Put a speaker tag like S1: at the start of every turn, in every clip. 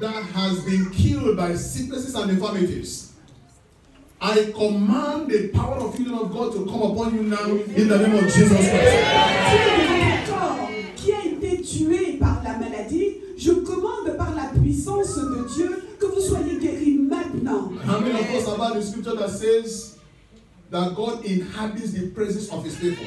S1: that has been killed by sicknesses and infirmities, I command the power of healing of God to come upon you now in the name of Jesus Christ.
S2: Qui a été tué par la maladie, je commande par la puissance de Dieu que vous soyez guéris maintenant.
S1: How many of us about the scripture that says that God inhabits the presence of his people?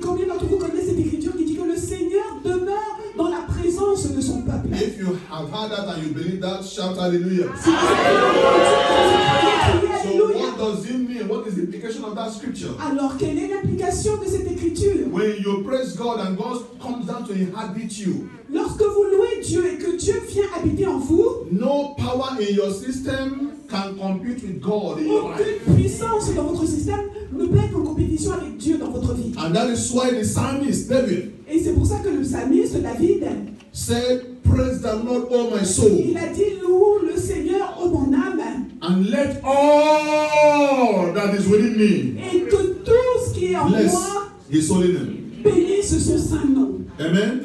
S2: Combien d'entre vous connaissent cette écriture qui dit que le Seigneur demeure dans la présence de son peuple?
S1: If you have heard that and you believe that, shout hallelujah.
S2: Si vous avez entendu,
S1: So what does it mean? What is the implication of that scripture?
S2: alors quelle est l'implication de cette écriture?
S1: When you praise God and God comes down to inhabit you,
S2: Lorsque vous louez Dieu et que Dieu vient habiter en vous,
S1: no power in your system can compete with God in your life.
S2: aucune puissance dans votre système ne peut être en compétition avec Dieu dans votre vie.
S1: And that is why the psalmist David
S2: Et c'est pour ça que le psalmiste David,
S1: said, praise the Lord, O my soul,
S2: il a dit loue le Seigneur, ô mon âme,
S1: and let all that is within me
S2: et que tout ce qui est en
S1: bless
S2: moi
S1: his holy name.
S2: bénisse son saint nom.
S1: Amen?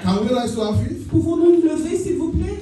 S1: Can we rise to our feet?
S2: Pouvons-nous nous lever, s'il vous plaît?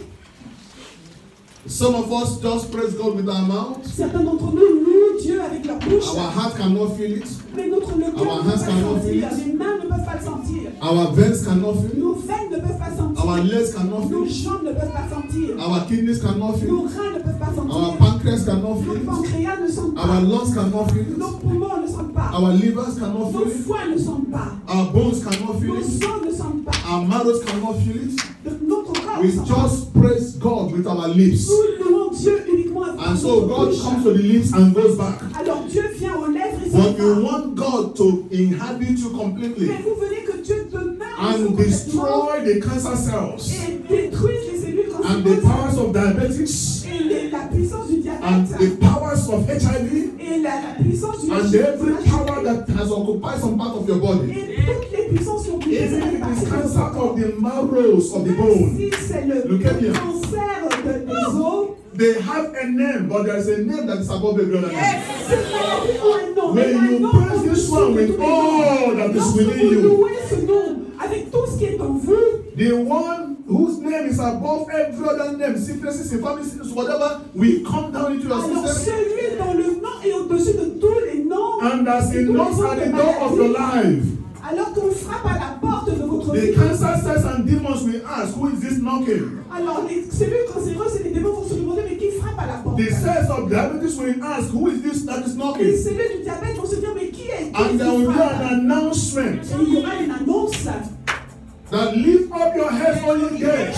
S1: Some of us just praise God with our mouth.
S2: Certains d'entre nous louent Dieu avec leur bouche,
S1: Our heart cannot feel it.
S2: mais le cœur ne peut
S1: Our
S2: pas
S1: hands
S2: le
S1: cannot feel
S2: sentir,
S1: it.
S2: les mains ne peuvent pas le sentir,
S1: Our veins cannot feel it.
S2: nos veines ne peuvent pas sentir,
S1: Our legs cannot feel
S2: nos
S1: it.
S2: jambes ne peuvent pas sentir,
S1: Our kidneys cannot feel
S2: nos
S1: it.
S2: reins ne peuvent pas
S1: Our
S2: sentir,
S1: pancreas cannot
S2: nos
S1: feel it.
S2: pancréas ne sentent
S1: Our
S2: pas,
S1: lungs cannot feel it.
S2: nos poumons ne sentent pas,
S1: Our livers cannot
S2: nos
S1: feel it.
S2: foies ne sentent pas,
S1: Our bones cannot feel
S2: nos
S1: it.
S2: sangs ne sentent pas,
S1: Our marrows cannot feel it.
S2: notre corps
S1: We
S2: ne sent pas.
S1: just praise God with our lips.
S2: Nous louons Dieu uniquement avec
S1: And so
S2: notre
S1: God
S2: bouche.
S1: comes to the lips and goes back.
S2: Alors Dieu vient aux lèvres et
S1: But
S2: s'en
S1: you
S2: va.
S1: want God to inhabit you completely
S2: Mais vous voulez que Dieu demeure en vous
S1: and
S2: complètement
S1: destroy the cancer cells
S2: et détruise les cellules
S1: and the
S2: cancéreuses
S1: powers of diabetics
S2: et la puissance du
S1: and
S2: diabète
S1: the powers of HIV
S2: et la puissance du
S1: and every power
S2: HIV
S1: that has occupied some part of your body.
S2: et toutes les puissances qui ont pris
S1: Even if it is
S2: partie de
S1: cancer
S2: votre corps.
S1: of the marrows of the
S2: Même
S1: bone,
S2: si c'est le
S1: Look at here.
S2: cancer des os,
S1: they have a name, but there is a name that is above every other name.
S2: cette maladie a un nom.
S1: When
S2: Elle a un
S1: you
S2: nom
S1: praise this
S2: au-dessus
S1: one
S2: de
S1: with
S2: tous les noms.
S1: all that is
S2: Lorsque
S1: within
S2: vous
S1: you,
S2: louez ce nom avec tout ce qui est en vous,
S1: the one whose name is above every other name, sicknesses, infirmities, whatever, will come down into your
S2: alors
S1: system
S2: celui dont le nom est au-dessus de tous les noms,
S1: and as
S2: et
S1: it
S2: tous les
S1: knocks
S2: noms
S1: at
S2: de
S1: the door of your
S2: maladie,
S1: life.
S2: alors qu'on frappe à la porte de votre
S1: The
S2: vie,
S1: cancer cells and demons will ask, who is this knocking?
S2: alors les cellules cancéreuses et les démons vont se demander mais qui frappe à la porte?
S1: The cells of diabetes will ask, who is this that is
S2: Les
S1: knocking?
S2: cellules du diabète vont se dire mais qui est
S1: And there will be
S2: frappe?
S1: an announcement
S2: Et il y aura une annonce.
S1: that lift up your heads, O ye gates,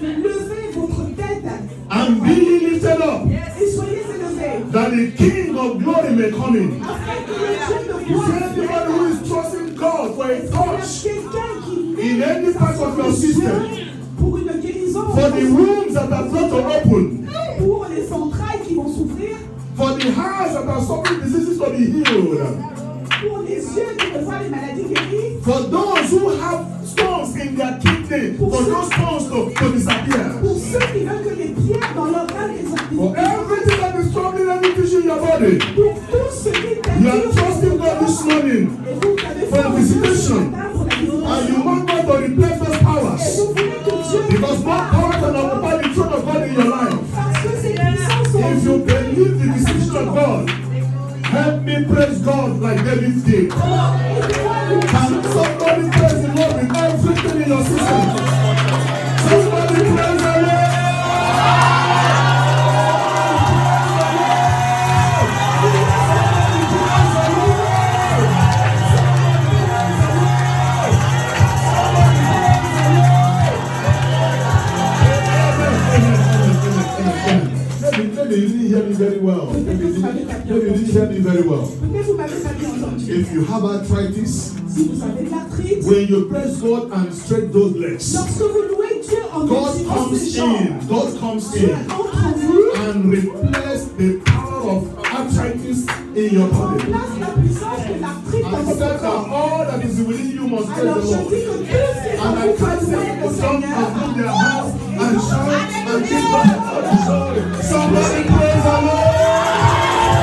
S2: Levez votre tête
S1: and be ye lifted up,
S2: et soyez élevés
S1: that the King of glory may come in.
S2: afin que le Dieu de
S1: Is there anybody
S2: gloire
S1: who is trusting God for a
S2: il y a
S1: touch
S2: quelqu'un qui
S1: in
S2: met
S1: any part of your system,
S2: pour une guérison,
S1: for the wombs that are not to open,
S2: pour les entrailles qui vont s'ouvrir,
S1: for the hearts that are suffering diseases to be healed,
S2: pour les yeux qui veulent voir les maladies guéries,
S1: for those who have stones in their kidney, for those stones to disappear,
S2: pour ceux qui veulent que les pierres dans leur âme les
S1: for everything that is troubling any tissue in your body.
S2: pour tout ce qui
S1: You are trusting God this morning,
S2: et vous avez
S1: for
S2: fait
S1: visitation.
S2: pour la visitation.
S1: and you want God to replace those
S2: Et
S1: powers,
S2: vous voulez que Dieu
S1: because no power can occupy the throne of God in your life.
S2: parce que ces puissances sont
S1: If you believe the decision of God, help me praise God like David did. Can somebody praise the Lord with everything in your system? Somebody praise the Lord. Maybe you didn't hear me very well. Maybe you didn't hear me very well.
S2: Peut-être vous m'avez pas bien entendu.
S1: If you have arthritis,
S2: Si vous avez de l'arthrite,
S1: when you praise God and straight those legs,
S2: lorsque vous louez Dieu en
S1: God
S2: excitant
S1: comes
S2: ses jambes,
S1: in. God comes
S2: Dieu
S1: in
S2: entre en vous,
S1: and replace the power of arthritis in your body.
S2: remplace la puissance de l'arthrite dans
S1: And said
S2: votre
S1: that
S2: corps.
S1: all that is within you must praise
S2: Alors
S1: the
S2: je
S1: Lord.
S2: dis que tout ce qui est en
S1: And I
S2: vous
S1: can't
S2: doit
S1: say
S2: louer le
S1: to some
S2: Seigneur.
S1: and put their hands and shout and give God all the glory. Somebody praise the Lord.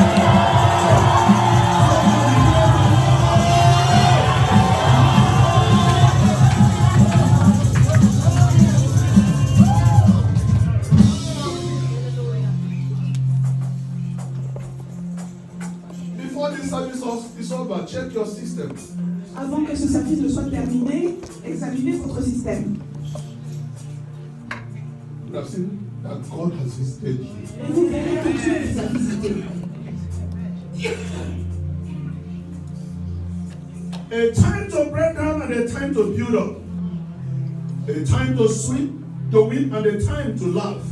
S1: check your system.
S2: Avant que ce service ne soit terminé, examinez votre système.
S1: You have seen that God has visited you.
S2: Et vous verrez que Dieu vous a visité.
S1: A time to break down and a time to build up. A time to sweep, to weep, and a time to laugh.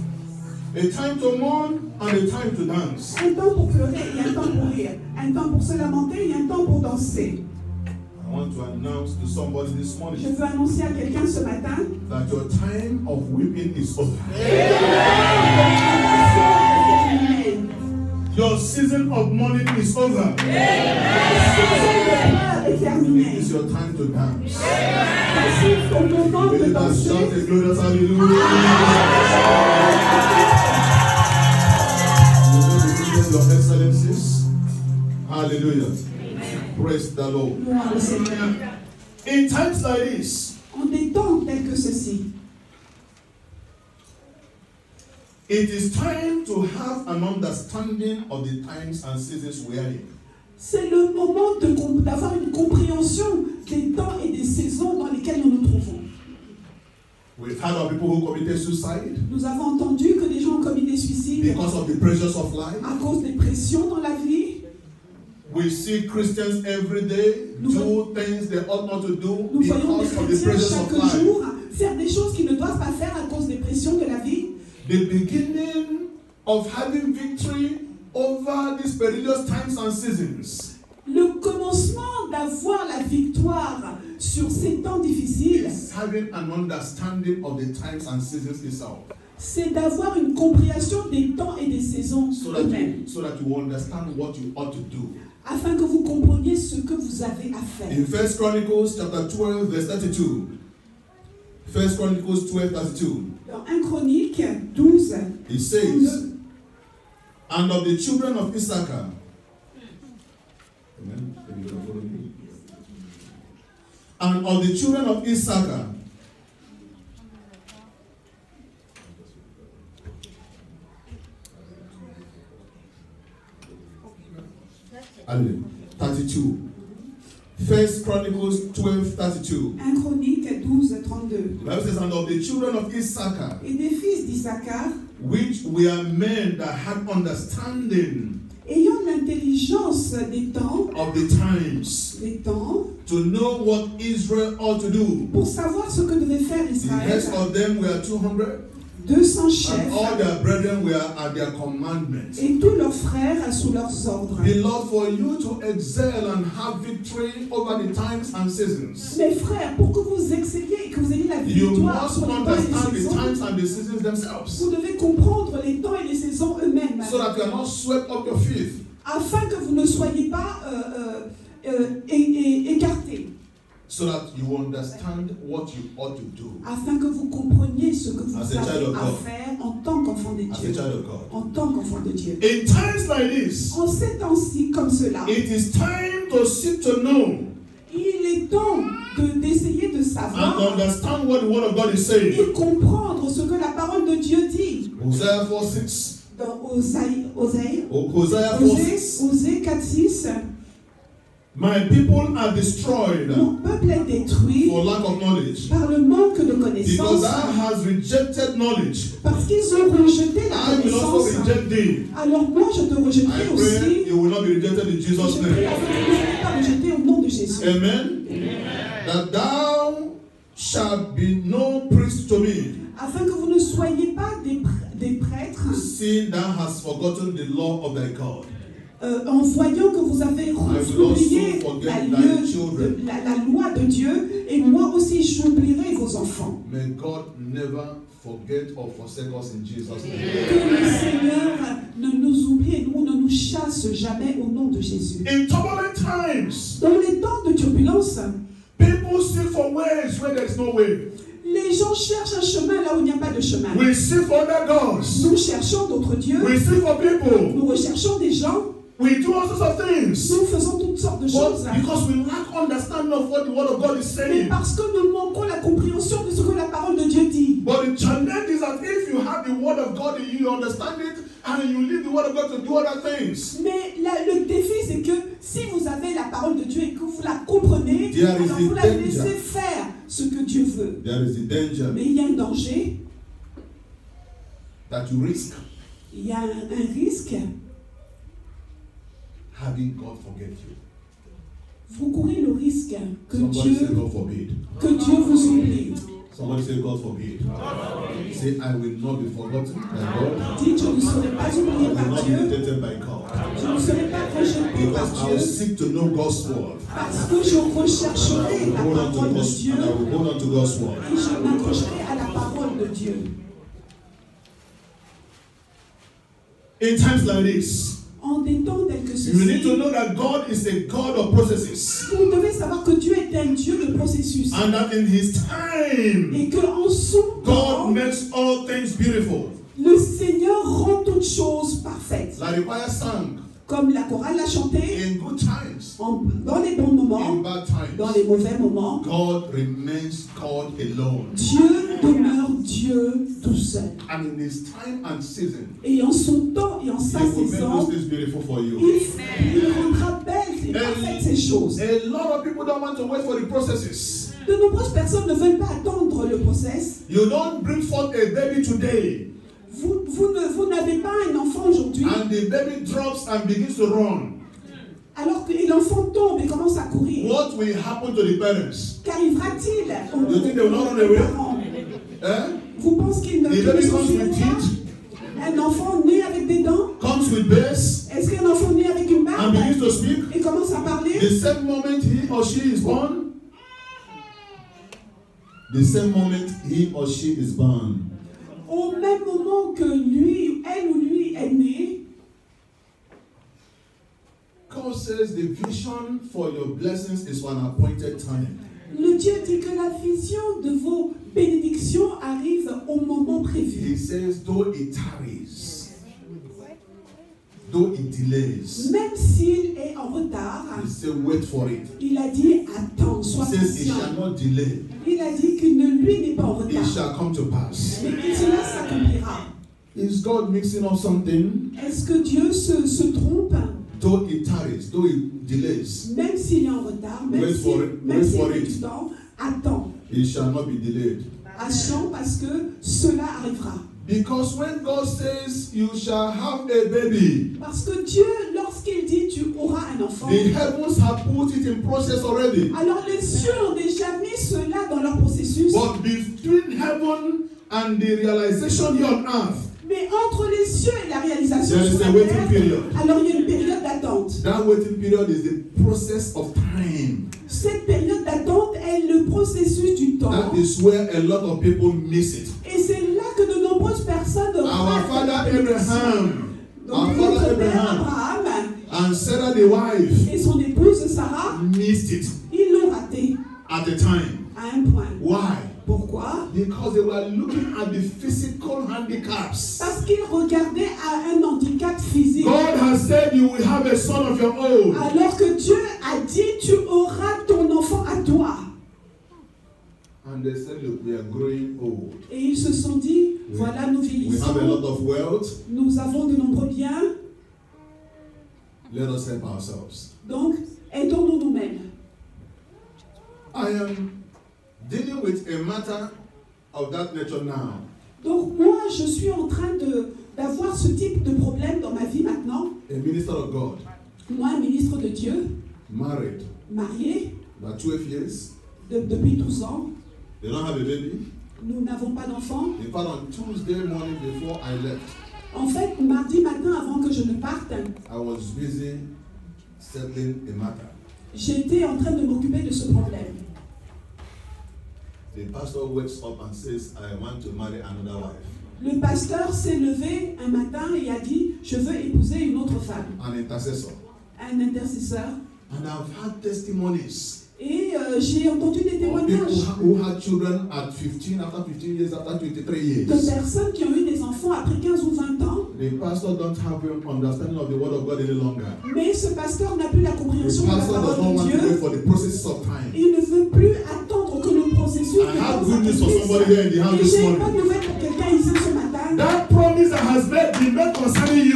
S1: A time to mourn and a time to dance.
S2: Un temps pour pleurer et un temps pour rire. Un temps pour se lamenter et un temps pour danser.
S1: I want to announce to somebody this
S2: Je
S1: morning
S2: veux annoncer à quelqu'un ce matin
S1: that your time of weeping is over. Your season of mourning is over.
S2: est terminé.
S1: It is your time to dance.
S2: Voici ton moment de
S1: Let us
S2: danser.
S1: shout a glorious hallelujah. Your excellencies. Hallelujah. Praise the Lord.
S2: Gloire au Seigneur.
S1: In times like this,
S2: En des temps tels que ceci,
S1: it is time to have an understanding of the times and seasons we are in.
S2: c'est le moment d'avoir une compréhension des temps et des saisons dans lesquelles nous nous trouvons.
S1: We've heard of people who committed suicide
S2: Nous avons entendu que des gens ont commis des suicides
S1: because of the pressures of life.
S2: à cause des pressions dans la vie.
S1: We see Christians every day do things they ought not to do
S2: Nous voyons des
S1: because of the
S2: chrétiens
S1: pressures of
S2: chaque
S1: life.
S2: jour faire des choses qu'ils ne doivent pas faire à cause des pressions de la vie.
S1: The beginning of having victory over these perilous times and seasons
S2: Le commencement d'avoir la victoire sur ces temps difficiles,
S1: is having an understanding of the times and seasons itself,
S2: c'est d'avoir une compréhension des temps et des saisons
S1: so that
S2: eux-mêmes,
S1: you understand what you ought to do.
S2: afin que vous compreniez ce que vous avez à faire.
S1: In 1 Chronicles chapter 12 verse 32, 1 Chronicles 12 32,
S2: Dans 1 Chronique 12,
S1: it says, and of the children of Issachar, amen. Can you follow me? And of the children of Issachar, hallelujah, 32. 1 Chronicles 12 32.
S2: 1 Chronique 12, 32.
S1: The Bible says, and of the children of Issachar,
S2: Et des fils d'Issachar,
S1: which were men that had understanding
S2: ayant l'intelligence des temps,
S1: to know what Israel ought to do.
S2: pour savoir ce que devait faire
S1: The
S2: Israël,
S1: rest of them were 200,
S2: 200
S1: and
S2: chefs
S1: all their brethren were at their commandment.
S2: et tous leurs frères sous leurs ordres.
S1: Beloved, for you to excel and have victory over the times and seasons,
S2: Mes frères, pour que vous excelliez et que vous ayez la
S1: you
S2: victoire
S1: must
S2: sur les temps et
S1: understand
S2: les
S1: the
S2: saisons,
S1: times and the seasons themselves,
S2: vous devez comprendre les temps et les saisons eux-mêmes,
S1: so that you are not swept off your feet.
S2: afin que vous ne soyez pas écartés,
S1: So that you understand what you ought to do
S2: afin que vous compreniez ce que vous
S1: As a child
S2: avez
S1: of
S2: à
S1: God.
S2: faire en tant qu'enfant de
S1: as a
S2: Dieu.
S1: child of God.
S2: En tant qu'enfant de Dieu.
S1: In times like this,
S2: En ces temps-ci comme cela,
S1: it is time to seek to know
S2: il est temps d'essayer de
S1: and
S2: savoir
S1: understand what the Word of God is saying.
S2: et comprendre ce que la parole de Dieu dit.
S1: Hosea 4:6.
S2: Dans Osée
S1: Hosea 4:6.
S2: 4:6,
S1: My people are destroyed
S2: mon peuple est détruit
S1: for lack of knowledge.
S2: par le manque de
S1: Because
S2: connaissance,
S1: thou hast rejected knowledge,
S2: parce qu'ils ont rejeté la
S1: I will also
S2: connaissance.
S1: reject thee.
S2: Alors moi je te
S1: I
S2: rejetterai
S1: pray
S2: aussi.
S1: you will not be rejected in Jesus'
S2: Je prie
S1: name.
S2: afin que vous ne soyez pas rejetés au nom de Jésus.
S1: Amen. That thou shalt be no priest to me,
S2: Afin que vous ne soyez pas des prêtres,
S1: seeing thou hast forgotten the law of thy God.
S2: en voyant que vous avez oublié la loi de Dieu, et moi aussi j'oublierai vos enfants.
S1: May God never forget or forsake us in Jesus' name.
S2: Que le Seigneur ne nous oublie et nous ne nous chasse jamais au nom de Jésus.
S1: In turbulent times,
S2: Dans les temps de turbulence,
S1: people seek for ways where there is no way.
S2: les gens cherchent un chemin là où il n'y a pas de chemin.
S1: We seek for other gods.
S2: Nous cherchons d'autres dieux,
S1: We seek for people.
S2: nous recherchons des gens,
S1: We do all sorts of things.
S2: nous faisons toutes sortes de choses.
S1: But because we lack understanding of what the Word of God is
S2: Mais
S1: saying.
S2: parce que nous manquons la compréhension de ce que la parole de Dieu dit.
S1: But the challenge is that if you have the Word of God in you, you understand it, and you leave the word of God to do other things.
S2: Mais le défi, c'est que si vous avez la parole de Dieu et que vous la comprenez,
S1: There is
S2: alors
S1: the
S2: vous la
S1: danger.
S2: laissez faire ce que Dieu veut.
S1: There is the danger
S2: Mais il y a un danger,
S1: that you risk
S2: il y a un risque.
S1: having God forget you.
S2: Vous courez le risque que
S1: Somebody say
S2: Dieu
S1: God forbid.
S2: vous oublie.
S1: Somebody say God forbid. Say I will not be forgotten by God.
S2: Dites, je ne serai pas
S1: I
S2: oublié
S1: will
S2: par
S1: not be
S2: Dieu.
S1: rejected by God.
S2: Je ne serai pas rejeté par
S1: Because I will
S2: Dieu.
S1: seek to know God's word.
S2: Parce que je rechercherai la
S1: Hold on to
S2: parole de
S1: God's,
S2: Dieu
S1: and I will hold on to God's word.
S2: et je m'accrocherai à la parole de Dieu.
S1: In times like this,
S2: En des temps tels que
S1: you need to
S2: ceci,
S1: know that God is a God of processes.
S2: vous devez savoir que Dieu est un Dieu de processus.
S1: And that in His time,
S2: Et qu'en son temps,
S1: God makes all things beautiful.
S2: le Seigneur rend toutes choses parfaites.
S1: Like the choir sang,
S2: Comme la chorale l'a chanté,
S1: in good times,
S2: dans les bons moments,
S1: in bad
S2: dans
S1: times,
S2: les mauvais moments,
S1: God remains God alone.
S2: Dieu demeure Dieu tout seul.
S1: And in His time and season,
S2: Et en son temps et en sa
S1: He will make
S2: saison,
S1: those things beautiful for you.
S2: il rendra belles et parfaites ces choses.
S1: A lot of people don't want to wait for the processes.
S2: De nombreuses personnes ne veulent pas attendre le process.
S1: You don't bring forth a baby today,
S2: Vous n'avez pas un enfant aujourd'hui,
S1: and the baby drops and begins to run.
S2: alors que l'enfant tombe et commence à courir.
S1: What will happen to the parents?
S2: Qu'arrivera-t-il aux
S1: You think they will not run away?
S2: parents?
S1: Eh?
S2: Vous pensez qu'il ne
S1: The baby comes with
S2: suffira
S1: teeth,
S2: pas? Un enfant né avec des dents?
S1: comes with bass,
S2: Est-ce qu'un enfant né avec une
S1: and
S2: barbe
S1: begins to speak.
S2: et commence à parler?
S1: The same moment he or she is born, the same moment he or she is born,
S2: Au même moment que lui, elle ou lui est né,
S1: God says the vision for your blessings is for an appointed time.
S2: le Dieu dit que la vision de vos bénédictions arrive au moment prévu.
S1: He says, though it tarries, though it delays,
S2: Même s'il est en retard,
S1: he said, wait for it.
S2: il a dit attends,
S1: He
S2: sois
S1: says, it
S2: patient.
S1: shall not delay,
S2: Il a dit qu'il ne lui n'est pas en
S1: it
S2: retard,
S1: shall come to pass.
S2: mais que cela s'accomplira.
S1: Is God mixing up something?
S2: Est-ce que Dieu se trompe?
S1: Though it tarries, though it delays,
S2: Même s'il est en retard, même
S1: Wait
S2: s'il
S1: for it, wait
S2: s'il
S1: for
S2: met
S1: it.
S2: du temps, attends.
S1: it shall not be delayed.
S2: Attends parce que cela arrivera.
S1: Because when God says you shall have a baby,
S2: Parce que Dieu, lorsqu'il dit tu auras un enfant,
S1: the heavens have put it in process already.
S2: alors les cieux ont déjà mis cela dans leur processus.
S1: But between heaven and the realization here on earth,
S2: Mais entre les cieux et la réalisation
S1: there is
S2: sur
S1: a
S2: la
S1: waiting
S2: terre,
S1: period.
S2: alors il y a une période d'attente.
S1: That waiting period is the process of time.
S2: Cette période d'attente est le processus du temps.
S1: That is where a lot of people miss it.
S2: Et c'est là que de nombreuses personnes
S1: Our
S2: ratent
S1: father
S2: cette bénédiction.
S1: Abraham,
S2: Donc
S1: our father
S2: notre père
S1: Abraham,
S2: Abraham
S1: and Sarah the wife
S2: et son épouse Sarah,
S1: missed it
S2: ils l'ont raté
S1: at the time.
S2: à un point.
S1: Why?
S2: Pourquoi?
S1: Because they were looking at the physical handicaps.
S2: Parce qu'ils regardaient à un handicap physique.
S1: God has said you will have a son of your own.
S2: Alors que Dieu a dit tu auras ton enfant à toi.
S1: And they said, look, we are growing old.
S2: Et ils se sont dit, voilà, nous
S1: We have a
S2: vieillissons,
S1: lot of wealth.
S2: nous avons de nombreux biens,
S1: Let us help ourselves.
S2: donc aidons-nous nous-mêmes.
S1: I am dealing with a matter of that nature now.
S2: Donc moi, je suis en train d'avoir ce type de problème dans ma vie maintenant.
S1: A minister of God,
S2: Moi, un ministre de Dieu,
S1: married,
S2: marié
S1: about 12 years.
S2: depuis 12 ans.
S1: They don't have a baby.
S2: Nous n'avons pas d'enfant.
S1: In fact, on Tuesday morning before I left,
S2: En fait, mardi matin, avant que je ne parte,
S1: I was busy settling a matter.
S2: j'étais en train de m'occuper de ce problème.
S1: The pastor wakes up and says, I want to marry another wife.
S2: Le pasteur s'est levé un matin et a dit, je veux épouser une autre femme,
S1: An intercessor.
S2: un intercesseur.
S1: And I've had testimonies
S2: Et j'ai entendu des
S1: of people
S2: témoignages
S1: who had children at 15, after 15 years, after 23
S2: de
S1: years.
S2: personnes qui ont eu des enfants après 15 ou 20 ans,
S1: The pastor don't have an understanding of the word of God any longer.
S2: mais ce pasteur n'a plus la
S1: The
S2: compréhension de la
S1: pastor does not
S2: parole
S1: want
S2: de
S1: to wait
S2: Dieu.
S1: for the process of time.
S2: Il ne veut plus attendre que le processus
S1: I have good news for somebody here in the house
S2: Et
S1: this
S2: j'ai une
S1: morning.
S2: bonne nouvelle pour quelqu'un ici ce matin.
S1: That promise that has been made concerning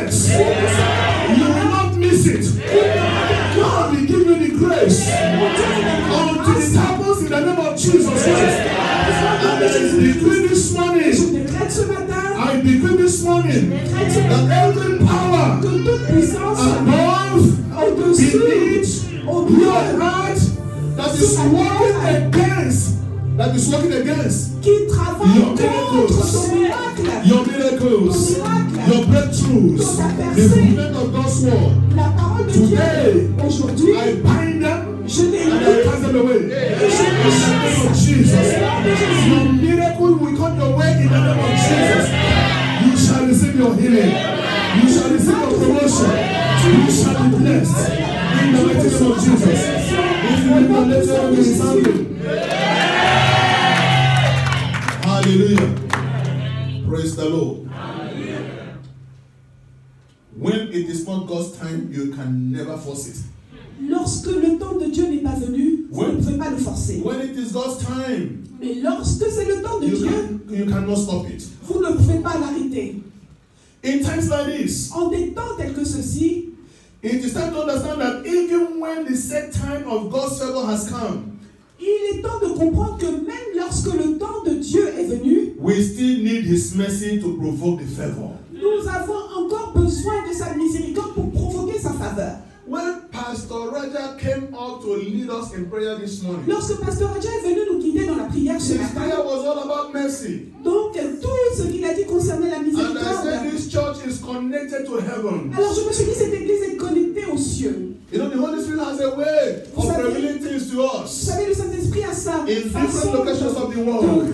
S1: grace. You will not miss it. God will give you the grace until it happens in the name of Jesus Christ. And I decree this morning, I decree this morning that every power above, beneath, your heart that is working against your miracles, your breakthroughs, the movement of God's word. Today, I bind them and I cast them away. In the name of Jesus, your miracle will come your way in the name of Jesus. You shall receive your healing. You shall receive your promotion. You shall be blessed in the mighty name of Jesus. If you will not let your be sounding. Hallelujah. Praise the Lord. When it is not God's time, you can never force it.
S2: Lorsque le temps de Dieu n'est pas venu, vous ne pouvez pas le forcer.
S1: When it is God's time,
S2: mais lorsque c'est le temps de Dieu,
S1: you cannot stop it.
S2: Vous ne pouvez pas l'arrêter.
S1: In times like this,
S2: en des temps tels que ceci,
S1: it is time to understand that even when the set time of God's favor has come,
S2: il est temps de comprendre que même lorsque le temps de Dieu est venu,
S1: we still need His mercy to provoke the favor.
S2: Nous avons encore besoin de sa miséricorde pour provoquer sa faveur.
S1: When Pastor Raja came out to lead us in prayer this morning,
S2: lorsque Pastor Raja est venu nous guider dans la prière ce matin,
S1: prayer was all about mercy.
S2: Donc tout ce qu'il a dit concernait la miséricorde.
S1: And I said this church is connected to heaven.
S2: Alors je me suis dit cette église est connectée aux cieux.
S1: You know, the Holy Spirit has a way of revealing things to us.
S2: Vous savez, le Saint-Esprit a sa façon de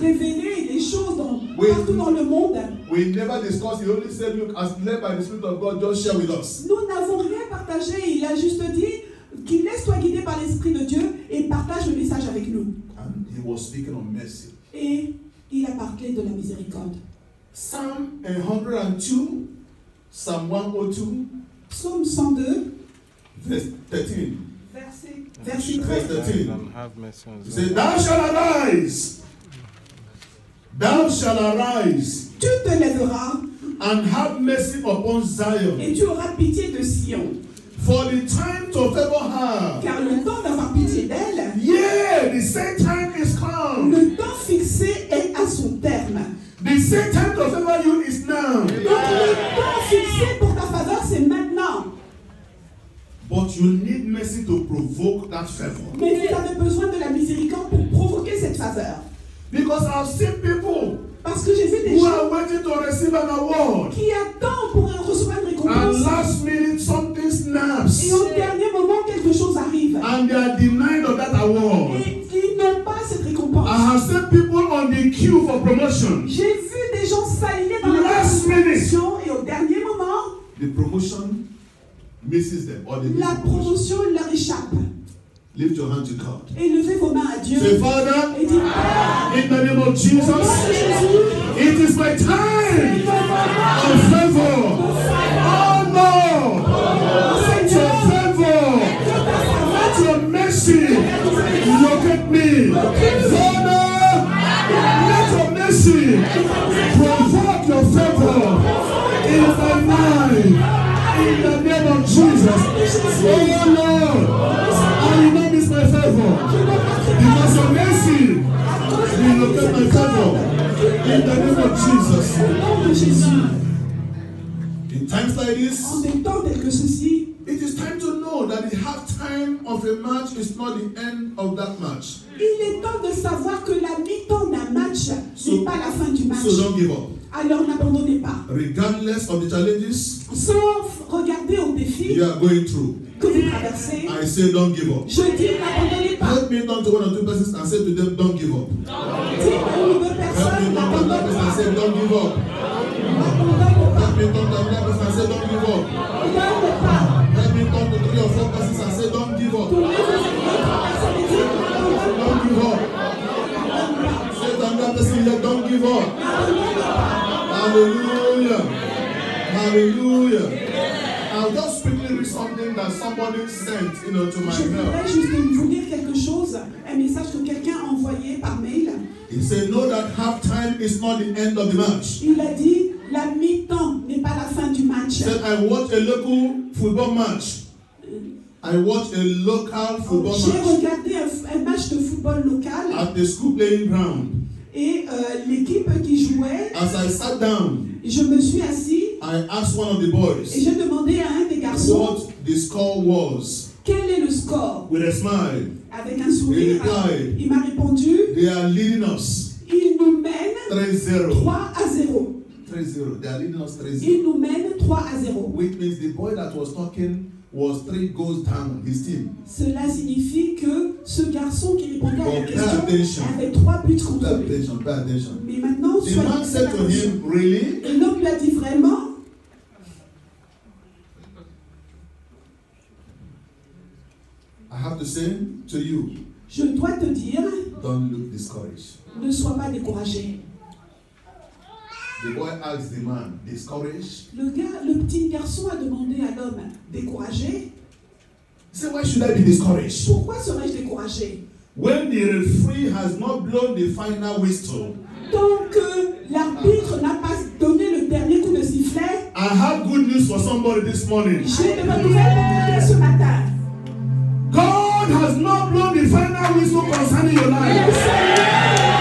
S2: révéler des choses partout dans le monde.
S1: We never discussed. He only said, look, as led by the Spirit of God, just share with us.
S2: Nous n'avons rien partagé. Il a juste dit qu'il laisse-toi guider par l'Esprit de Dieu et partage le message avec nous.
S1: And he was speaking on mercy.
S2: Et il a parlé de la miséricorde.
S1: Psalm 102, Psalm 102,
S2: Psaume 102,
S1: verse 13.
S2: Verset
S1: 13. He said, Thou shalt arise. Thou shalt arise.
S2: Tu te lèveras
S1: and have mercy upon Zion.
S2: Et tu auras pitié de Sion.
S1: For the time to favor her.
S2: Car le temps d'avoir pitié d'elle.
S1: Yeah, the same time is come.
S2: Le temps fixé est à son terme.
S1: The same time to favor you is now.
S2: Donc le temps fixé pour ta faveur, c'est maintenant.
S1: But you need mercy to provoke that favor.
S2: Mais vous avez besoin de la miséricorde pour provoquer cette faveur.
S1: Because I've seen people
S2: Parce que j'ai vu des
S1: who
S2: gens
S1: are waiting to receive an award.
S2: Qui attendent pour recevoir une récompense.
S1: And last minute something snaps.
S2: Et au dernier moment quelque chose arrive.
S1: And they are denied of that award.
S2: Et ils n'ont pas cette récompense.
S1: I have seen people on the queue for promotion.
S2: J'ai vu des gens s'aligner dans la promotion et au dernier moment,
S1: the promotion misses them or they miss
S2: la promotion leur échappe.
S1: Lift your hand to God.
S2: Et levez vos mains à Dieu.
S1: Say, Father,
S2: et dites,
S1: in the name of Jesus, it is my time of favor. Oh Lord, let your favor, let your mercy locate me. Father, let your mercy provoke your favor in my mind. In the name of Jesus. Oh Lord, I will not miss my favor. Because of mercy, will locate my favor. In the name of Jesus. In times like this,
S2: en des temps tels que ceci,
S1: it is time to know that the half-time of a match is not the end of that match.
S2: Il est temps de savoir que la mi-temps d'un match n'est pas la fin du match.
S1: So don't give up.
S2: Alors n'abandonnez pas.
S1: Regardless of the challenges,
S2: sans regarder aux défis
S1: you are going through,
S2: que vous traversez,
S1: I say don't give up.
S2: Je dis n'abandonnez pas.
S1: Help me turn to one or two persons and say to them, don't give up.
S2: Dis à une ou deux personnes, n'abandonnez pas.
S1: And say, don't give up. Help me turn to another person and say, don't give up. Help me turn to 3 or 4 persons and say, don't give up. Don't give up. Say to another person, don't give up. Hallelujah. Hallelujah. I'll just quickly read something that somebody sent, to my
S2: mail. Je voudrais juste vous lire quelque chose, un message que quelqu'un a envoyé par mail.
S1: He said, know that half time is not the end of the match.
S2: Il a dit, la mi-temps n'est pas la fin du match. match.
S1: Said, I watched a local football match. I watched a local football
S2: J'ai
S1: match
S2: regardé un match de football local
S1: at the school playing ground.
S2: et l'équipe qui jouait,
S1: As I sat down,
S2: je me suis assis
S1: I asked one of the
S2: et
S1: boys
S2: j'ai demandé à un des garçons
S1: what the score was.
S2: quel est le score.
S1: With a smile,
S2: Avec un sourire, il m'a répondu,
S1: they are leading us
S2: il nous mène
S1: 3-0.
S2: 3-0.
S1: 3-0. They are leading us 3-0.
S2: Il nous mène 3-0.
S1: Which means the boy that was talking was 3 goals down, his team.
S2: Cela signifie que ce garçon qui répondait à la
S1: Pay
S2: question
S1: attention.
S2: avait 3 buts
S1: Pay
S2: contre lui.
S1: attention, pay attention.
S2: Mais maintenant,
S1: The man said to him, really?
S2: Et l'homme lui a dit vraiment,
S1: I have to say to you,
S2: je dois te dire,
S1: don't look discouraged.
S2: ne sois pas découragé.
S1: The boy asked the man, discouraged?
S2: Le petit garçon a demandé à l'homme, découragé?
S1: He said, why should I be discouraged?
S2: Pourquoi serais-je découragé?
S1: When the referee has not blown the final whistle,
S2: Tant que l'arbitre n'a pas donné le dernier coup de sifflet,
S1: I have good news for somebody this morning.
S2: j'ai de bonnes nouvelles pour quelqu'un ce matin.
S1: God has not blown the final whistle concerning your life.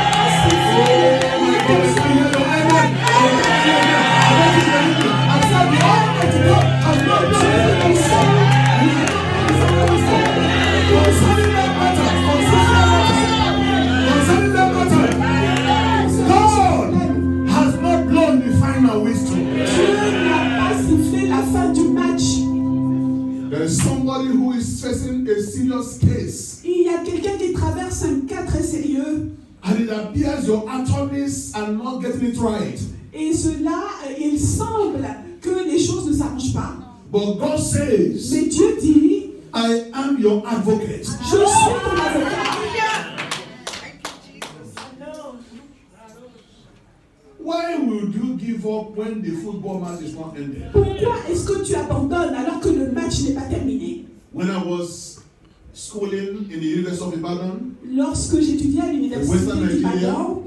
S1: Somebody who is facing a serious case.
S2: Il y a quelqu'un qui traverse un cas très sérieux.
S1: And it appears your attorneys are not getting it right.
S2: Et cela, il semble que les choses ne s'arrangent pas.
S1: But God says,
S2: mais Dieu dit,
S1: I am your advocate.
S2: Je suis ton avocat.
S1: Why would you give up when the football match is not ended?
S2: Pourquoi est-ce que tu abandonnes alors que le match n'est pas terminé?
S1: When I was schooling in the University of Ibadan,
S2: lorsque j'étudiais à l'université d'Ibadan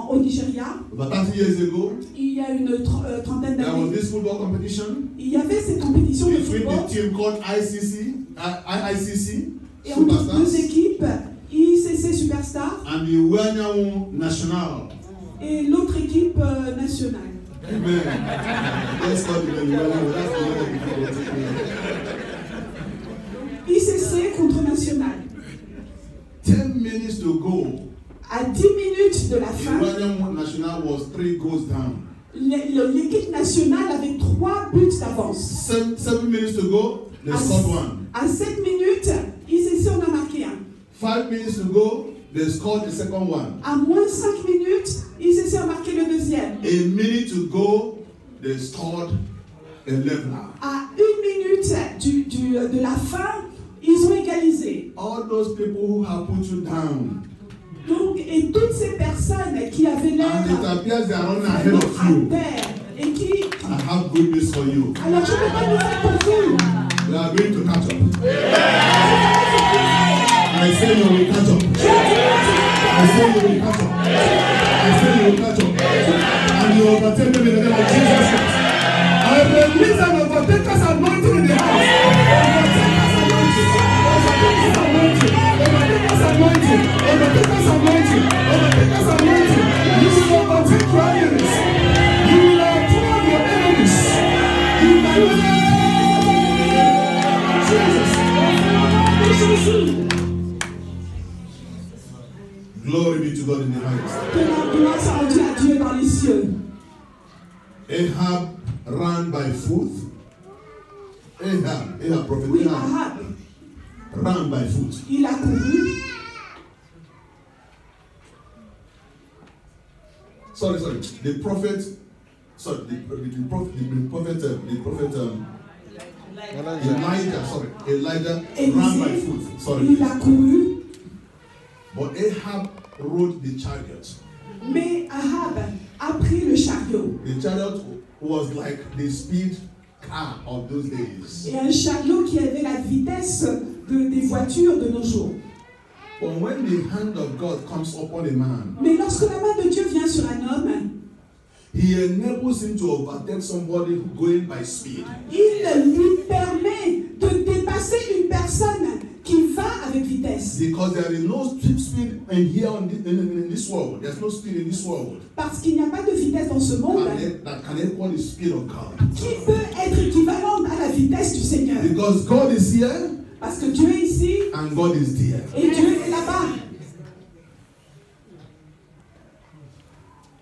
S2: au Nigeria,
S1: about 30 years ago,
S2: il y a une trentaine
S1: there was
S2: d'années,
S1: this football competition
S2: il y avait cette compétition de
S1: between
S2: football
S1: the team called ICC,
S2: et entre
S1: Superstars,
S2: deux équipes, ICC Superstar
S1: and the Wanyawu National.
S2: et l'autre équipe nationale.
S1: Amen. That's not the Wanyawu, that's the other people.
S2: ICC contre national.
S1: 10 minutes to go.
S2: À 10 minutes de la
S1: The
S2: fin,
S1: Wanyawu National was 3 goals down.
S2: l'équipe nationale avait 3 buts d'avance.
S1: 7 minutes to go, they scored 1.
S2: À 7 minutes, ICC en a marqué un.
S1: 5 minutes to go, they scored the second one.
S2: À moins 5 minutes, ICC a marqué le deuxième.
S1: A minute to go, they scored a leveler.
S2: À 1 minute de la fin, ils ont égalisé.
S1: All those people who have put you down,
S2: Donc, et toutes ces personnes qui avaient l'air
S1: and it appears they are running ahead of
S2: à
S1: you,
S2: terre et qui...
S1: I have good news for you.
S2: Alors, je ne peux pas nous faire pour vous.
S1: You are going to catch up. I say you will catch up. I say you will catch up. I say you will catch up. And you overtake them in the name of Jesus Christ. I release an overtaker's anointing in the house. Overtaker's anointing. Overtaker's anointing. Overtaker's anointing. Overtaker's anointing. You will overtake your enemies. You will outthrow your enemies. In the name of Jesus. Glory be to God in the highest.
S2: Que la gloire soit rendue à Dieu dans les cieux.
S1: Ahab ran by foot. Ahab, prophet
S2: Oui,
S1: Ahab,
S2: Ahab,
S1: ran by foot.
S2: il a couru.
S1: Sorry. The prophet Elijah ran by foot. Sorry.
S2: Il a couru.
S1: But Ahab rode the chariot.
S2: Mais Ahab a pris le chariot.
S1: The chariot was like the speed car of those days.
S2: Et un chariot qui avait la vitesse des voitures de nos jours.
S1: But when the hand of God comes upon a man,
S2: Mais lorsque la main de Dieu vient sur un homme,
S1: He enables him to overtake somebody going by speed.
S2: Il lui permet de dépasser une personne qui va avec vitesse.
S1: Because there is no speed in here in this world. There's no speed in this world.
S2: Parce qu'il n'y a pas de vitesse dans ce monde
S1: That can equal the speed of God.
S2: qui peut être équivalente à la vitesse du Seigneur.
S1: Because God is here.
S2: Parce que Dieu est ici
S1: And God is there.
S2: et Dieu est là-bas.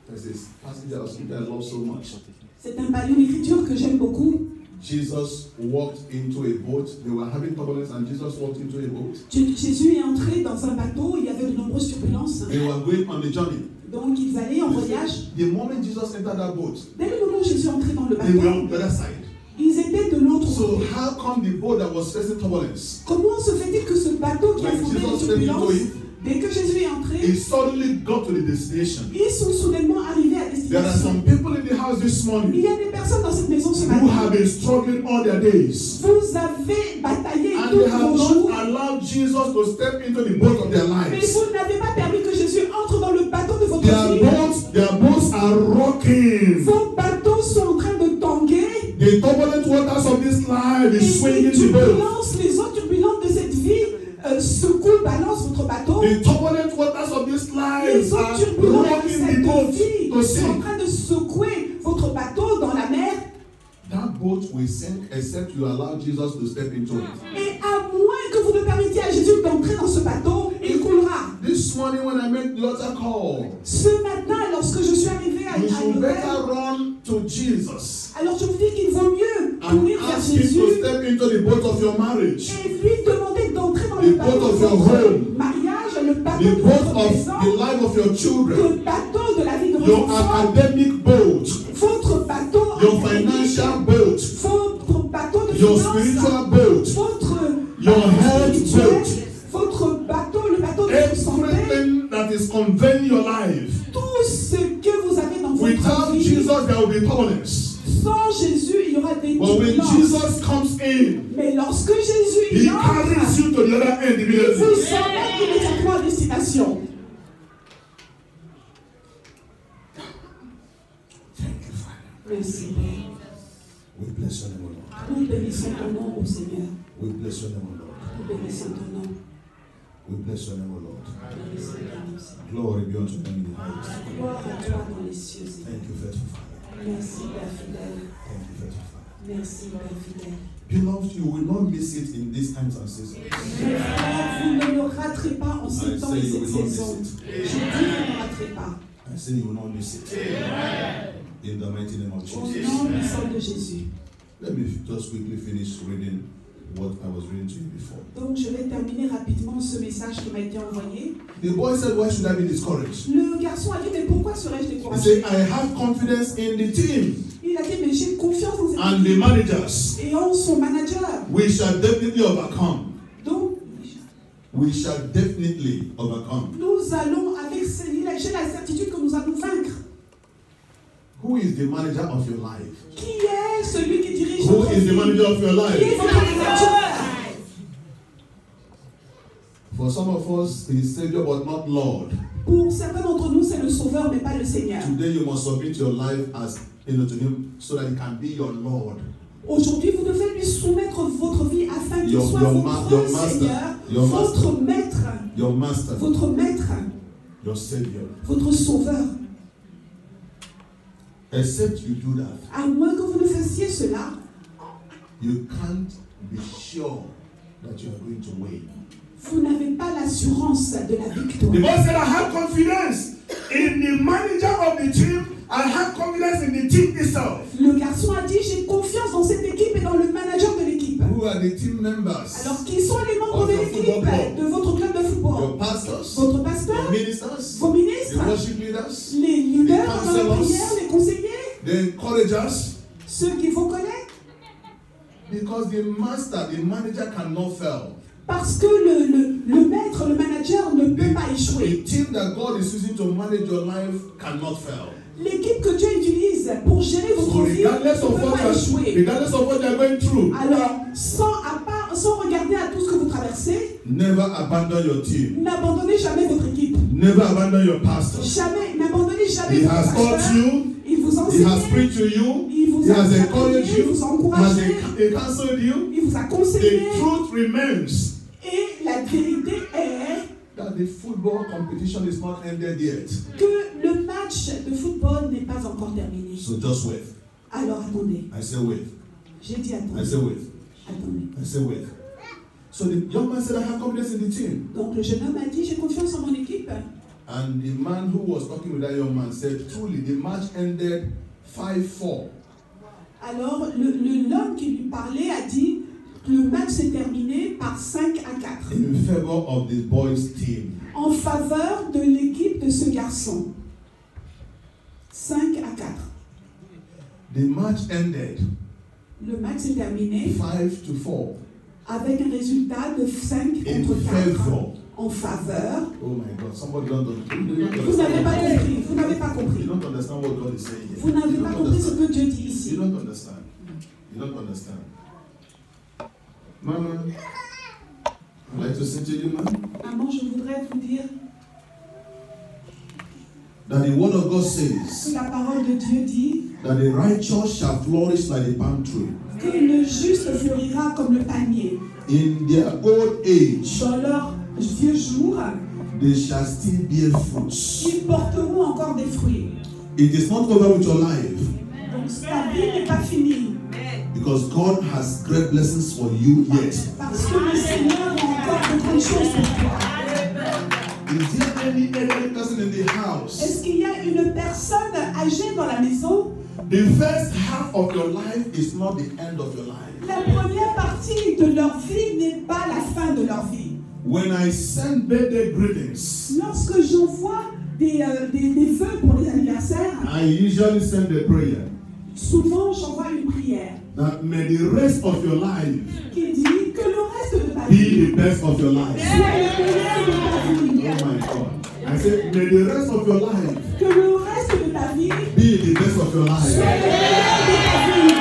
S1: There's this passage I love so much.
S2: C'est un passage d'écriture que j'aime beaucoup.
S1: Jesus walked into a boat. They were having turbulence and Jesus walked into a boat.
S2: Jésus est entré dans un bateau, il y avait de nombreuses turbulences.
S1: They were going on the journey.
S2: Donc ils allaient en voyage.
S1: The moment Jesus entered that boat,
S2: Dès le moment où Jésus est entré dans le
S1: they were on
S2: bateau,
S1: the other side.
S2: ils étaient de l'autre
S1: So
S2: côté.
S1: how come the boat that was facing turbulence,
S2: Comment se fait-il que ce bateau qui a
S1: when
S2: formé les
S1: Jesus stepped into
S2: turbulences,
S1: it,
S2: dès que Jésus est entré,
S1: it suddenly got to the destination?
S2: ils sont soudainement arrivés à
S1: There are
S2: destination?
S1: some people in the house this
S2: Il
S1: morning
S2: y a des personnes dans cette maison ce
S1: who
S2: matin.
S1: have been struggling all their days.
S2: Vous avez bataillé
S1: And
S2: tous
S1: they have
S2: vos jours,
S1: not allowed Jesus to step into the boat of their
S2: mais
S1: lives.
S2: vous n'avez pas permis que Jésus entre dans le bateau de votre
S1: Their
S2: vie.
S1: boats are rocking.
S2: Vos bateaux sont en train de tanguer.
S1: The turbulent waters of this life
S2: Et
S1: is swinging
S2: les
S1: the boat.
S2: turbulences, les eaux turbulentes de cette vie secouent, balancent votre bateau.
S1: The turbulent waters of this life
S2: Les eaux
S1: are
S2: turbulentes de
S1: rocking the
S2: cette
S1: boat
S2: vie
S1: to
S2: sont en
S1: sink.
S2: train de secouer votre bateau dans la mer.
S1: That boat will sink except you allow Jesus to step into it.
S2: Et à moins que vous ne permettiez à Jésus d'entrer dans ce bateau, il coulera.
S1: This morning when I made the altar call,
S2: Ce matin, lorsque je suis arrivé à
S1: you should
S2: l'hôtel,
S1: better run to Jesus
S2: alors je vous dis qu'il vaut mieux
S1: and
S2: courir vers
S1: ask him
S2: Jésus
S1: to step into the boat of your marriage,
S2: et lui demander d'entrer dans
S1: The
S2: le bateau
S1: boat of
S2: de
S1: your
S2: votre
S1: home.
S2: mariage, le bateau
S1: the
S2: de
S1: boat
S2: votre
S1: of
S2: maison,
S1: the life of your children,
S2: le bateau de la vie de votre
S1: your
S2: enfant,
S1: academic boat,
S2: votre bateau
S1: your
S2: académique,
S1: financial boat,
S2: votre bateau de
S1: your
S2: finance,
S1: spiritual boat,
S2: votre
S1: your
S2: bateau
S1: health
S2: spirituel,
S1: boat,
S2: votre bateau, le bateau de votre santé,
S1: everything that is conveying your life.
S2: tout ce que vous avez dans votre
S1: Without
S2: vie.
S1: Jesus, there will be turbulence.
S2: Sans Jésus, il y aura des
S1: But when
S2: turbulences.
S1: Jesus comes in,
S2: Mais lorsque Jésus
S1: he
S2: entre,
S1: carries you to the other end
S2: il
S1: immediately.
S2: vous emmène immédiatement à destination.
S1: Thank you, Father.
S2: Merci.
S1: We bless your name, O Lord.
S2: Nous bénissons ton nom, ô Seigneur.
S1: We bless your name, O Lord.
S2: Nous bénissons ton nom.
S1: We bless your name, O Lord.
S2: Nous bénissons ton nom, Seigneur.
S1: Glory be unto them in the highest.
S2: Gloire à toi dans les cieux, Seigneur.
S1: Thank you, faithful Father.
S2: Merci, Père fidèle.
S1: Thank you, faithful Father.
S2: Merci, Père fidèle.
S1: Beloved, you will not miss it in these times and seasons.
S2: Mes frères, vous ne le raterez pas en ces temps et
S1: say you
S2: cette
S1: will not
S2: saison.
S1: miss
S2: Je dis, vous ne raterez pas.
S1: I say you will not miss it. In the mighty name of
S2: Au
S1: Jesus.
S2: nom puissant de Jésus.
S1: Let me just quickly finish reading what I was reading to you before.
S2: Donc, je vais terminer rapidement ce message qui m'a été envoyé.
S1: The boy said, why should I be discouraged?
S2: Le garçon a dit, mais pourquoi serais-je
S1: He
S2: découragé?
S1: said, I have confidence in the team
S2: Il a dit, mais j'ai confiance en cette
S1: and the
S2: équipe
S1: managers.
S2: et en son manager.
S1: We shall definitely overcome.
S2: Donc,
S1: We shall definitely overcome.
S2: nous allons, avec j'ai la certitude que nous allons vaincre.
S1: Who is the manager of your life?
S2: Qui est celui qui dirige
S1: Who
S2: votre
S1: is the
S2: vie?
S1: manager of your
S2: Qui est
S1: life?
S2: votre manager?
S1: For some of us, he is Savior but not Lord.
S2: Pour certains d'entre nous, c'est le Sauveur, mais pas le Seigneur.
S1: Today you must submit your life as to him so that he can be your Lord.
S2: Aujourd'hui, vous devez lui soumettre votre vie afin qu'il
S1: Your-
S2: soit
S1: your
S2: votre
S1: master,
S2: Seigneur,
S1: your
S2: votre maître,
S1: Your master,
S2: votre maître,
S1: your Savior.
S2: votre Sauveur.
S1: Except you do that,
S2: À moins que vous ne fassiez cela,
S1: you can't be sure that you are going to win.
S2: vous n'avez pas l'assurance de la victoire.
S1: The boy said, I have confidence in the manager of the team. I have confidence in the team itself.
S2: Le garçon a dit, j'ai confiance dans cette équipe et dans le manager de l'équipe.
S1: Who are the team members?
S2: Alors, qui sont les membres
S1: Of
S2: de
S1: your
S2: l'équipe
S1: football club.
S2: de votre club de
S1: Your
S2: football?
S1: pastors,
S2: Votre
S1: your
S2: pasteur,
S1: ministers,
S2: vos
S1: the
S2: ministres,
S1: worship leaders,
S2: les leaders dans la
S1: counselors.
S2: prière, les conseillers,
S1: the encouragers.
S2: ceux qui vous connaissent.
S1: Because the master, the manager cannot fail.
S2: Parce que le maître, le manager ne peut pas échouer.
S1: The team that God is using to manage your life cannot fail.
S2: L'équipe que Dieu utilise pour gérer votre
S1: So
S2: vie ne
S1: regardless of
S2: peut pas échouer.
S1: what you are going through,
S2: Alors, sans regarder à tout ce que vous traversez,
S1: never abandon your team.
S2: n'abandonnez jamais votre équipe.
S1: Never abandon your pastor.
S2: N'abandonnez jamais
S1: He
S2: votre
S1: has taught
S2: pasteur.
S1: you.
S2: Il vous vous
S1: He
S2: enseigné,
S1: has preached to you.
S2: il vous
S1: He
S2: a
S1: has
S2: encouragé,
S1: encouraged
S2: il
S1: you.
S2: vous a
S1: He
S2: encouragé,
S1: has counseled you.
S2: il vous a conseillé.
S1: The truth remains
S2: Et la vérité est
S1: that the football competition is not ended yet.
S2: que le match de football n'est pas encore terminé.
S1: So just wait.
S2: Alors attendez.
S1: I say wait.
S2: J'ai dit
S1: I
S2: attendez.
S1: say wait.
S2: Attendez.
S1: I say wait. So the young man said, I have confidence in the team.
S2: Donc le jeune homme a dit, j'ai confiance en mon équipe.
S1: And the man who was talking with that young man said, truly, the match ended 5-4.
S2: Alors l'homme qui lui parlait a dit, le match s'est terminé par 5 à 4.
S1: In favor of the boys' team.
S2: En faveur de l'équipe de ce garçon. 5 à 4.
S1: The match ended
S2: Le match s'est terminé
S1: 5-4.
S2: avec un résultat de 5
S1: In
S2: contre 4.
S1: favor.
S2: En faveur.
S1: Oh my God, somebody don't
S2: Vous n'avez pas compris. Vous n'avez pas compris.
S1: You don't understand what God is saying here.
S2: Vous n'avez
S1: You
S2: pas
S1: don't
S2: compris ce
S1: understand.
S2: que Dieu dit ici.
S1: You don't understand. You don't understand. Mama, I'd like to say to you, man,
S2: Maman, je voudrais vous dire
S1: that the word of God
S2: que
S1: says
S2: la parole de Dieu dit
S1: that the righteous shall flourish like the palm tree.
S2: que le juste fleurira comme le palmier.
S1: In their old age,
S2: Dans leurs vieux jours,
S1: they shall still bear fruits.
S2: ils porteront encore des fruits.
S1: It is not over with your life,
S2: Donc ta vie n'est pas finie.
S1: because God has great blessings for you yet.
S2: Parce que le Seigneur a encore de grandes choses pour toi.
S1: Is there any elderly person in the house?
S2: Est-ce qu'il y a une personne âgée dans la maison?
S1: The first half of your life is not the end of your life.
S2: La première partie de leur vie n'est pas la fin de leur vie.
S1: When I send birthday greetings,
S2: Lorsque j'envoie des vœux pour les anniversaires,
S1: I usually send a prayer
S2: souvent j'envoie une prière
S1: that may the rest of your life
S2: qui dit que le reste de ta
S1: be
S2: vie
S1: the best of your life.
S2: soit le meilleur de ta vie.
S1: Oh my God. I said, may the rest of your life
S2: Que le reste de ta vie
S1: be the best of your
S2: soit
S1: life.
S2: le meilleur de ta vie.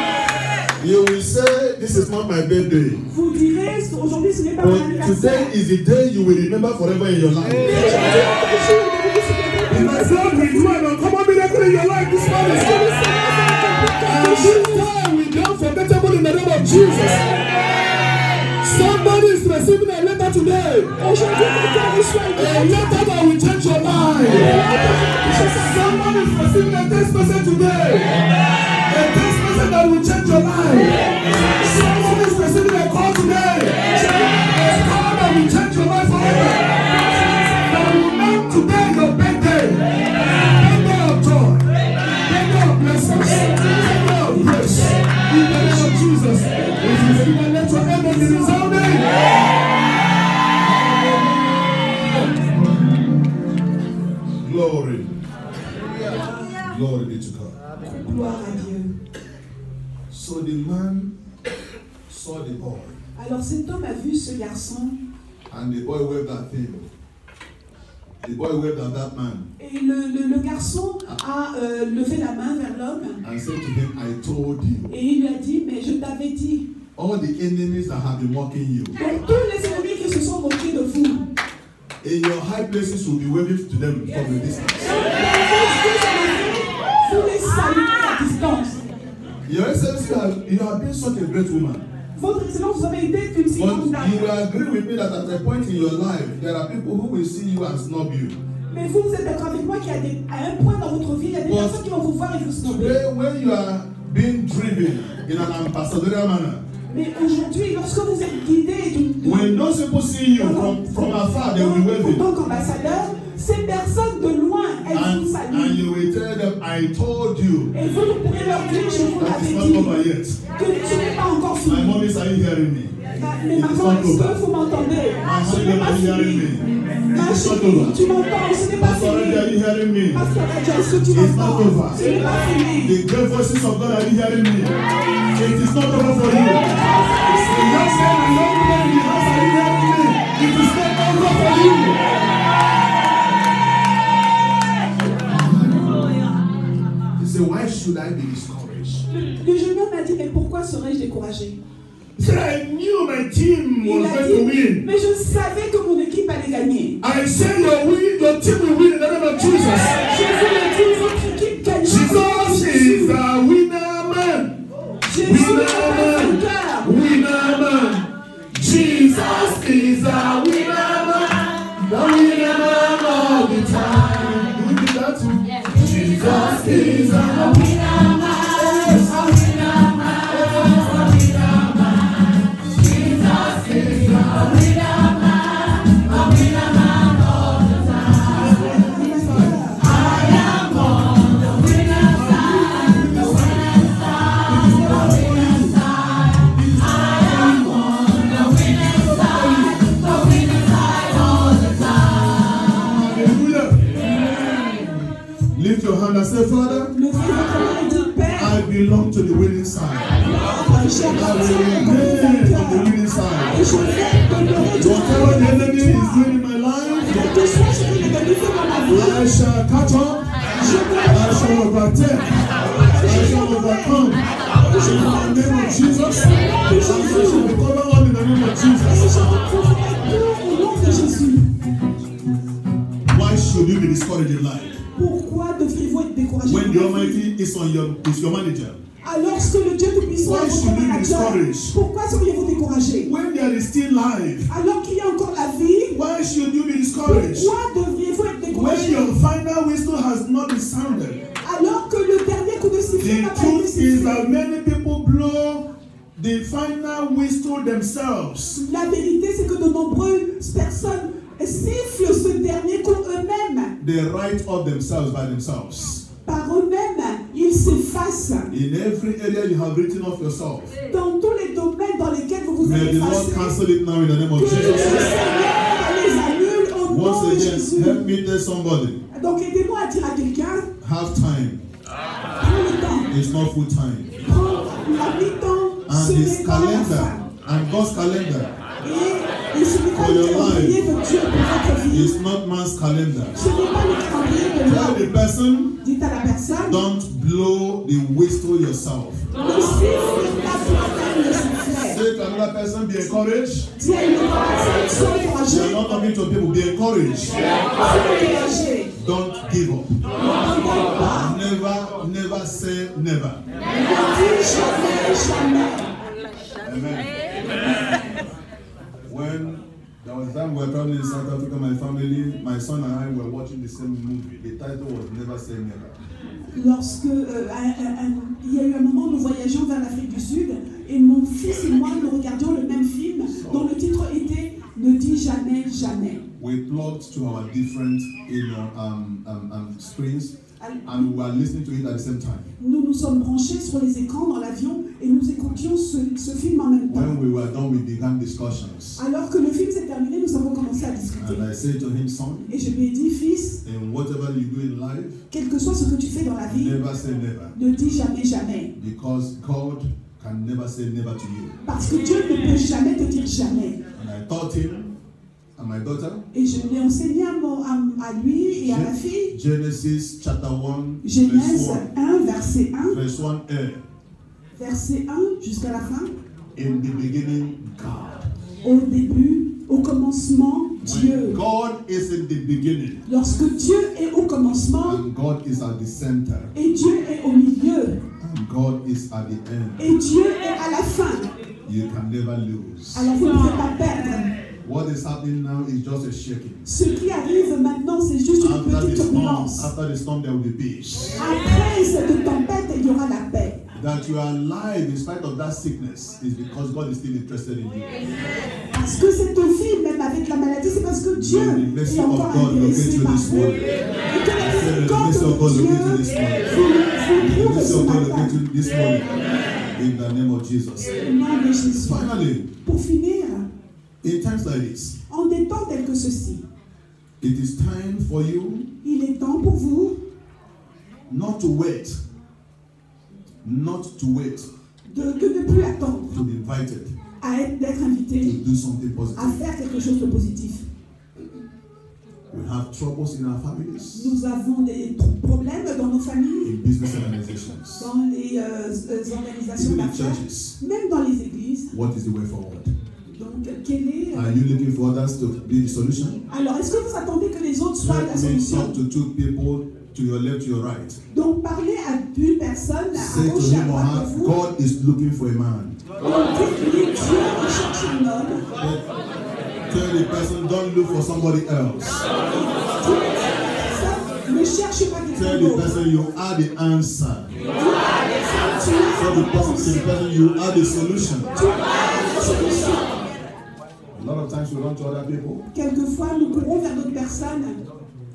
S1: You will say, this is not my birthday.
S2: Vous direz, aujourd'hui ce n'est pas mon
S1: But
S2: anniversaire.
S1: today is the day you will remember forever in your life.
S2: Mais aujourd'hui est un jour de vous souhaiter
S1: And my God will do an uncommon miracle in your life this morning. And this time we don't forgettable in the name of Jesus. Somebody is receiving a letter today.
S2: Aujourd'hui, quelqu'un reçoit une
S1: A letter that will change your life. Somebody is receiving a text message today. A text message that will change your life. Somebody is receiving a call today. A call that will change your life forever. That will make today your birthday. Birthday of joy. Birthday of blessings. Birthday of grace. In the name of Jesus. If you receive a letter, amen, it is all Glory. Glory be to God.
S2: gloire à Dieu.
S1: So the man saw the boy,
S2: Alors cet homme a vu ce garçon
S1: and the boy waved at him. The boy waved at that man
S2: et le garçon a levé la main vers l'homme
S1: and said to him, I told you,
S2: et il lui a dit, mais je t'avais dit.
S1: all the enemies that have been mocking you,
S2: Donc tous les ennemis qui se sont moqués de vous,
S1: in your high places will be waving to them from a distance.
S2: vous les saluez à distance.
S1: Your Excellency, you have been such a great woman.
S2: Votre Excellence, vous avez été une si
S1: But
S2: grande dame.
S1: you will agree with me that at a point in your life, there are people who will see you and snub you.
S2: Mais vous êtes d'accord avec moi qu'à un point dans votre vie, il y a des personnes qui vont vous voir et vous snobber.
S1: Today, when you are being driven in an ambassadorial manner,
S2: Mais aujourd'hui, lorsque vous êtes guidé
S1: when those people see you from afar, they will wave
S2: en
S1: it.
S2: tant qu'ambassadeur, ces personnes de loin, elles vous
S1: And
S2: saluent.
S1: you will tell them, I told you,
S2: Et vous pourrez leur dire, je vous
S1: that
S2: l'avais
S1: is not
S2: dit,
S1: over yet.
S2: que ce n'est pas encore
S1: My
S2: fini.
S1: mommies, are you hearing me?
S2: Mais maman, est-ce que vous m'entendez? Ce n'est pas fini. Ma chérie, tu m'entends, ce n'est pas
S1: Pastor, are
S2: fini.
S1: you hearing me?
S2: Pasteur Radja, est-ce que tu
S1: It's not
S2: m'entends?
S1: over.
S2: Ce n'est pas fini.
S1: The great voices of God, are you hearing me? It is not over for you. The young men and young women in the house, are you hearing me? It is not over for you. He said, why should I be discouraged?
S2: Le jeune homme a dit, mais pourquoi serais-je découragé?
S1: He said, I knew my team
S2: Il
S1: was
S2: a
S1: going to
S2: dit,
S1: win.
S2: mais je savais que mon équipe allait gagner.
S1: I said, your team will win in the name of Jesus.
S2: Je vous le dis, votre équipe gagnera.
S1: Jesus and say, Father,
S2: levez votre main et dites, Père,
S1: I belong to the winning side.
S2: j'appartiens
S1: I
S2: au
S1: will remain on the
S2: vainqueur.
S1: winning
S2: Et
S1: side.
S2: je vais demeurer du
S1: Whatever the
S2: côté de
S1: enemy is
S2: toi.
S1: doing in my life,
S2: Quel que soit ce que l'ennemi fait dans ma vie,
S1: I shall catch up.
S2: je
S1: I shall
S2: vais
S1: overtake. I shall overcome. In the name of Jesus. I shall recover all in the name of Jesus.
S2: au nom de Jésus.
S1: Why should you be discouraged in life?
S2: Pourquoi devriez-vous être découragé?
S1: When the Almighty is your manager.
S2: Alors que le Dieu Tout-Puissant
S1: Why
S2: est
S1: should
S2: votre
S1: you be
S2: manager,
S1: discouraged?
S2: pourquoi seriez-vous découragé?
S1: When there is still life,
S2: Alors qu'il y a encore la vie,
S1: why should you be discouraged?
S2: pourquoi devriez-vous être
S1: When
S2: découragé?
S1: your final whistle has not been sounded.
S2: Alors que le dernier coup de sifflet n'a
S1: The
S2: pas été
S1: truth is
S2: sifflé.
S1: that many people blow the final whistle themselves.
S2: La vérité, c'est que de nombreuses personnes sifflent ce dernier coup eux-mêmes.
S1: They write off themselves by themselves.
S2: Par eux-mêmes, ils s'effacent.
S1: In every area you have written off yourself.
S2: Dans tous les domaines dans lesquels vous vous
S1: May
S2: êtes
S1: the Lord
S2: effacés,
S1: cancel it now in the name of
S2: que le
S1: Jesus.
S2: Seigneur les annule au nom
S1: Once
S2: de
S1: again,
S2: Jésus.
S1: help me tell somebody.
S2: Donc aidez-moi à dire à quelqu'un,
S1: Have time.
S2: prends le temps.
S1: It's not full time.
S2: Prends la mi-temps, ce
S1: And his
S2: n'est pas la
S1: calendar
S2: fin.
S1: and God's calendar
S2: Et ce n'est pas
S1: For
S2: le
S1: your
S2: calendrier de Dieu pour votre vie.
S1: is not man's calendar.
S2: Ce n'est pas le calendrier de
S1: Tell
S2: l'homme.
S1: the person,
S2: Dites à la personne,
S1: don't blow the whistle yourself.
S2: ne siffle pas toi-même le sifflet.
S1: Say to another person, be encouraged.
S2: Dis à une autre personne, sois
S1: You are
S2: encouragé.
S1: not talking to people, be encouraged.
S2: Sois encouragé.
S1: Don't give up.
S2: N'abandonne pas.
S1: Never say never.
S2: Ne dis jamais, jamais.
S1: Amen. When there was a time we were traveling in South Africa, my family, my son and I were watching the same movie. The title was Never Say Never.
S2: Lorsque il y a eu un moment où nous voyagions vers l'Afrique du Sud et mon fils et moi nous regardions le même film dont le titre était Ne dis jamais, jamais.
S1: We plugged to our different screens and we were listening to it at the same time.
S2: Nous nous sommes branchés sur les écrans dans l'avion et nous écoutions ce film en même temps.
S1: When we were done, we began discussions.
S2: Alors que le film s'est terminé, nous avons commencé à discuter.
S1: And I said to him, son,
S2: Et je lui ai dit, fils,
S1: in whatever you do in life,
S2: quel que soit ce que tu fais dans la vie,
S1: never say never.
S2: ne dis jamais, jamais.
S1: Because God can never say never to you.
S2: Parce que Dieu ne peut jamais te dire jamais.
S1: And I taught him and my daughter,
S2: Et je l'ai enseigné à lui et à ma fille.
S1: Genesis chapter 1,
S2: Genèse
S1: verse
S2: 1, verset 1.
S1: 1. Verse 1a.
S2: Verset 1 jusqu'à la fin.
S1: In the beginning, God.
S2: Au début, au commencement,
S1: When
S2: Dieu.
S1: God is in the beginning
S2: Lorsque Dieu est au commencement
S1: and God is at the center
S2: et Dieu est au milieu
S1: and God is at the end,
S2: et Dieu est à la fin,
S1: you can never lose.
S2: alors vous ne pouvez pas perdre.
S1: What is happening now is just a shaking.
S2: Ce qui arrive maintenant, c'est juste une petite turbulence.
S1: After the storm, there will be peace.
S2: Après cette tempête, il y aura la paix.
S1: That you are alive in spite of that sickness is because God is still interested in you.
S2: Parce que cette vie, même avec la maladie, c'est parce que Dieu
S1: May the mercy
S2: est encore
S1: of God locate
S2: intéressé
S1: you
S2: par
S1: this
S2: vous.
S1: morning.
S2: Et que la
S1: May the
S2: miséricorde
S1: mercy of God
S2: de
S1: locate you
S2: Dieu
S1: this morning.
S2: vous
S1: May the
S2: trouve
S1: mercy
S2: ce
S1: of God
S2: matin.
S1: locate you this morning. In the name of Jesus.
S2: Au nom de Jésus.
S1: Finally,
S2: Pour finir,
S1: in times like this,
S2: en des temps tels que ceci,
S1: it is time for you
S2: il est temps pour vous
S1: not to wait,
S2: de ne plus attendre
S1: to be invited
S2: d'être
S1: to
S2: invité
S1: do something
S2: à
S1: positive.
S2: faire quelque chose de positif.
S1: We have troubles in our families,
S2: Nous avons des problèmes dans nos familles,
S1: in business organizations,
S2: dans les organisations
S1: even in
S2: d'affaires,
S1: churches.
S2: même dans les églises.
S1: What is the way forward?
S2: Donc, quel est...
S1: Are you looking for others to be the solution?
S2: Alors, est-ce que vous attendez que les autres soient la
S1: Let me
S2: solution?
S1: talk to two people to your left, to your right.
S2: Donc, parlez à une personne, à
S1: Say to
S2: gauche et à
S1: him or
S2: droite
S1: her,
S2: de vous.
S1: God is looking for a man.
S2: Dites-lui, Dieu recherche un homme.
S1: Tell the person, don't look for somebody else.
S2: Ne cherche pas quelqu'un
S1: Tell the
S2: d'autre.
S1: person you are the answer.
S2: Tu as
S1: Tell the person you are the solution.
S2: la solution.
S1: A lot of times we run to other people.
S2: Quelquefois, nous courons vers d'autres personnes.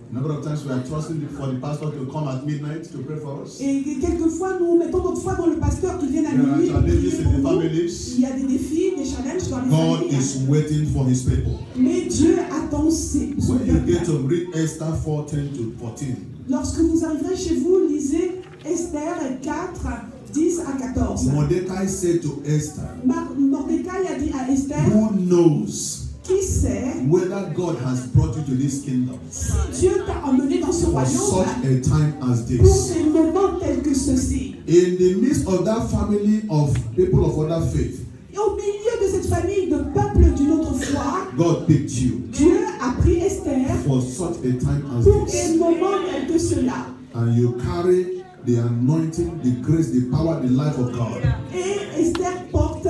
S1: A number of times we are trusting for the pastor to come at midnight to pray for us.
S2: Et quelquefois, nous mettons notre foi dans le pasteur qui vient à
S1: There are
S2: minuit pour prier
S1: challenges in
S2: pour
S1: the
S2: nous.
S1: families.
S2: Il y a des défis, des challenges dans les
S1: God
S2: familles.
S1: is waiting for his people.
S2: Mais Dieu attend dans son
S1: When you get
S2: peuple.
S1: to read Esther 4:10-14,
S2: Lorsque vous arriverez chez vous, lisez Esther 4, 10 à 14.
S1: Mordecai said to Esther,
S2: Mordecai a dit à Esther,
S1: who knows
S2: qui sait
S1: whether God has brought you to this kingdom
S2: si Dieu t'a emmené dans ce
S1: for
S2: royaume
S1: such a time as
S2: pour
S1: this?
S2: des moments tels que ceux-ci.
S1: In the midst of that family of people of other faith,
S2: Et au milieu de cette famille de peuples d'une autre foi,
S1: God picked you
S2: Dieu a pris Esther
S1: for such a time as
S2: pour
S1: this.
S2: des moments tels que ceux-là.
S1: And you carry the anointing, the grace, the power, the life of God.
S2: Et Esther porte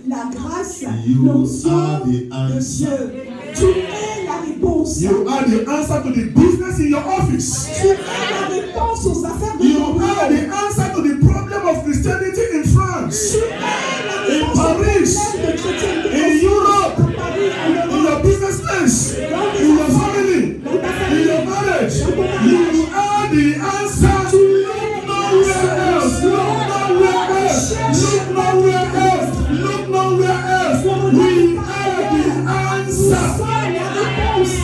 S2: la grâce,
S1: You
S2: l'onction
S1: are the
S2: de
S1: answer.
S2: Dieu. Tu es la réponse.
S1: You are the answer to the business in your office.
S2: Tu es la réponse aux affaires de
S1: You
S2: ton
S1: are
S2: royaume.
S1: the answer to the problem of Christianity in France,
S2: Tu es la
S1: in
S2: réponse aux
S1: Paris,
S2: problèmes de chrétienté
S1: in Europe,
S2: à Paris, en
S1: in
S2: Europe,
S1: your business place,
S2: dans tes
S1: in your
S2: enfants,
S1: family,
S2: dans ta
S1: in
S2: famille.
S1: your marriage. You are the answer. Look nowhere else. Look nowhere else. Look nowhere else. Look nowhere else. We are the
S2: Nous
S1: answer.
S2: sommes la réponse.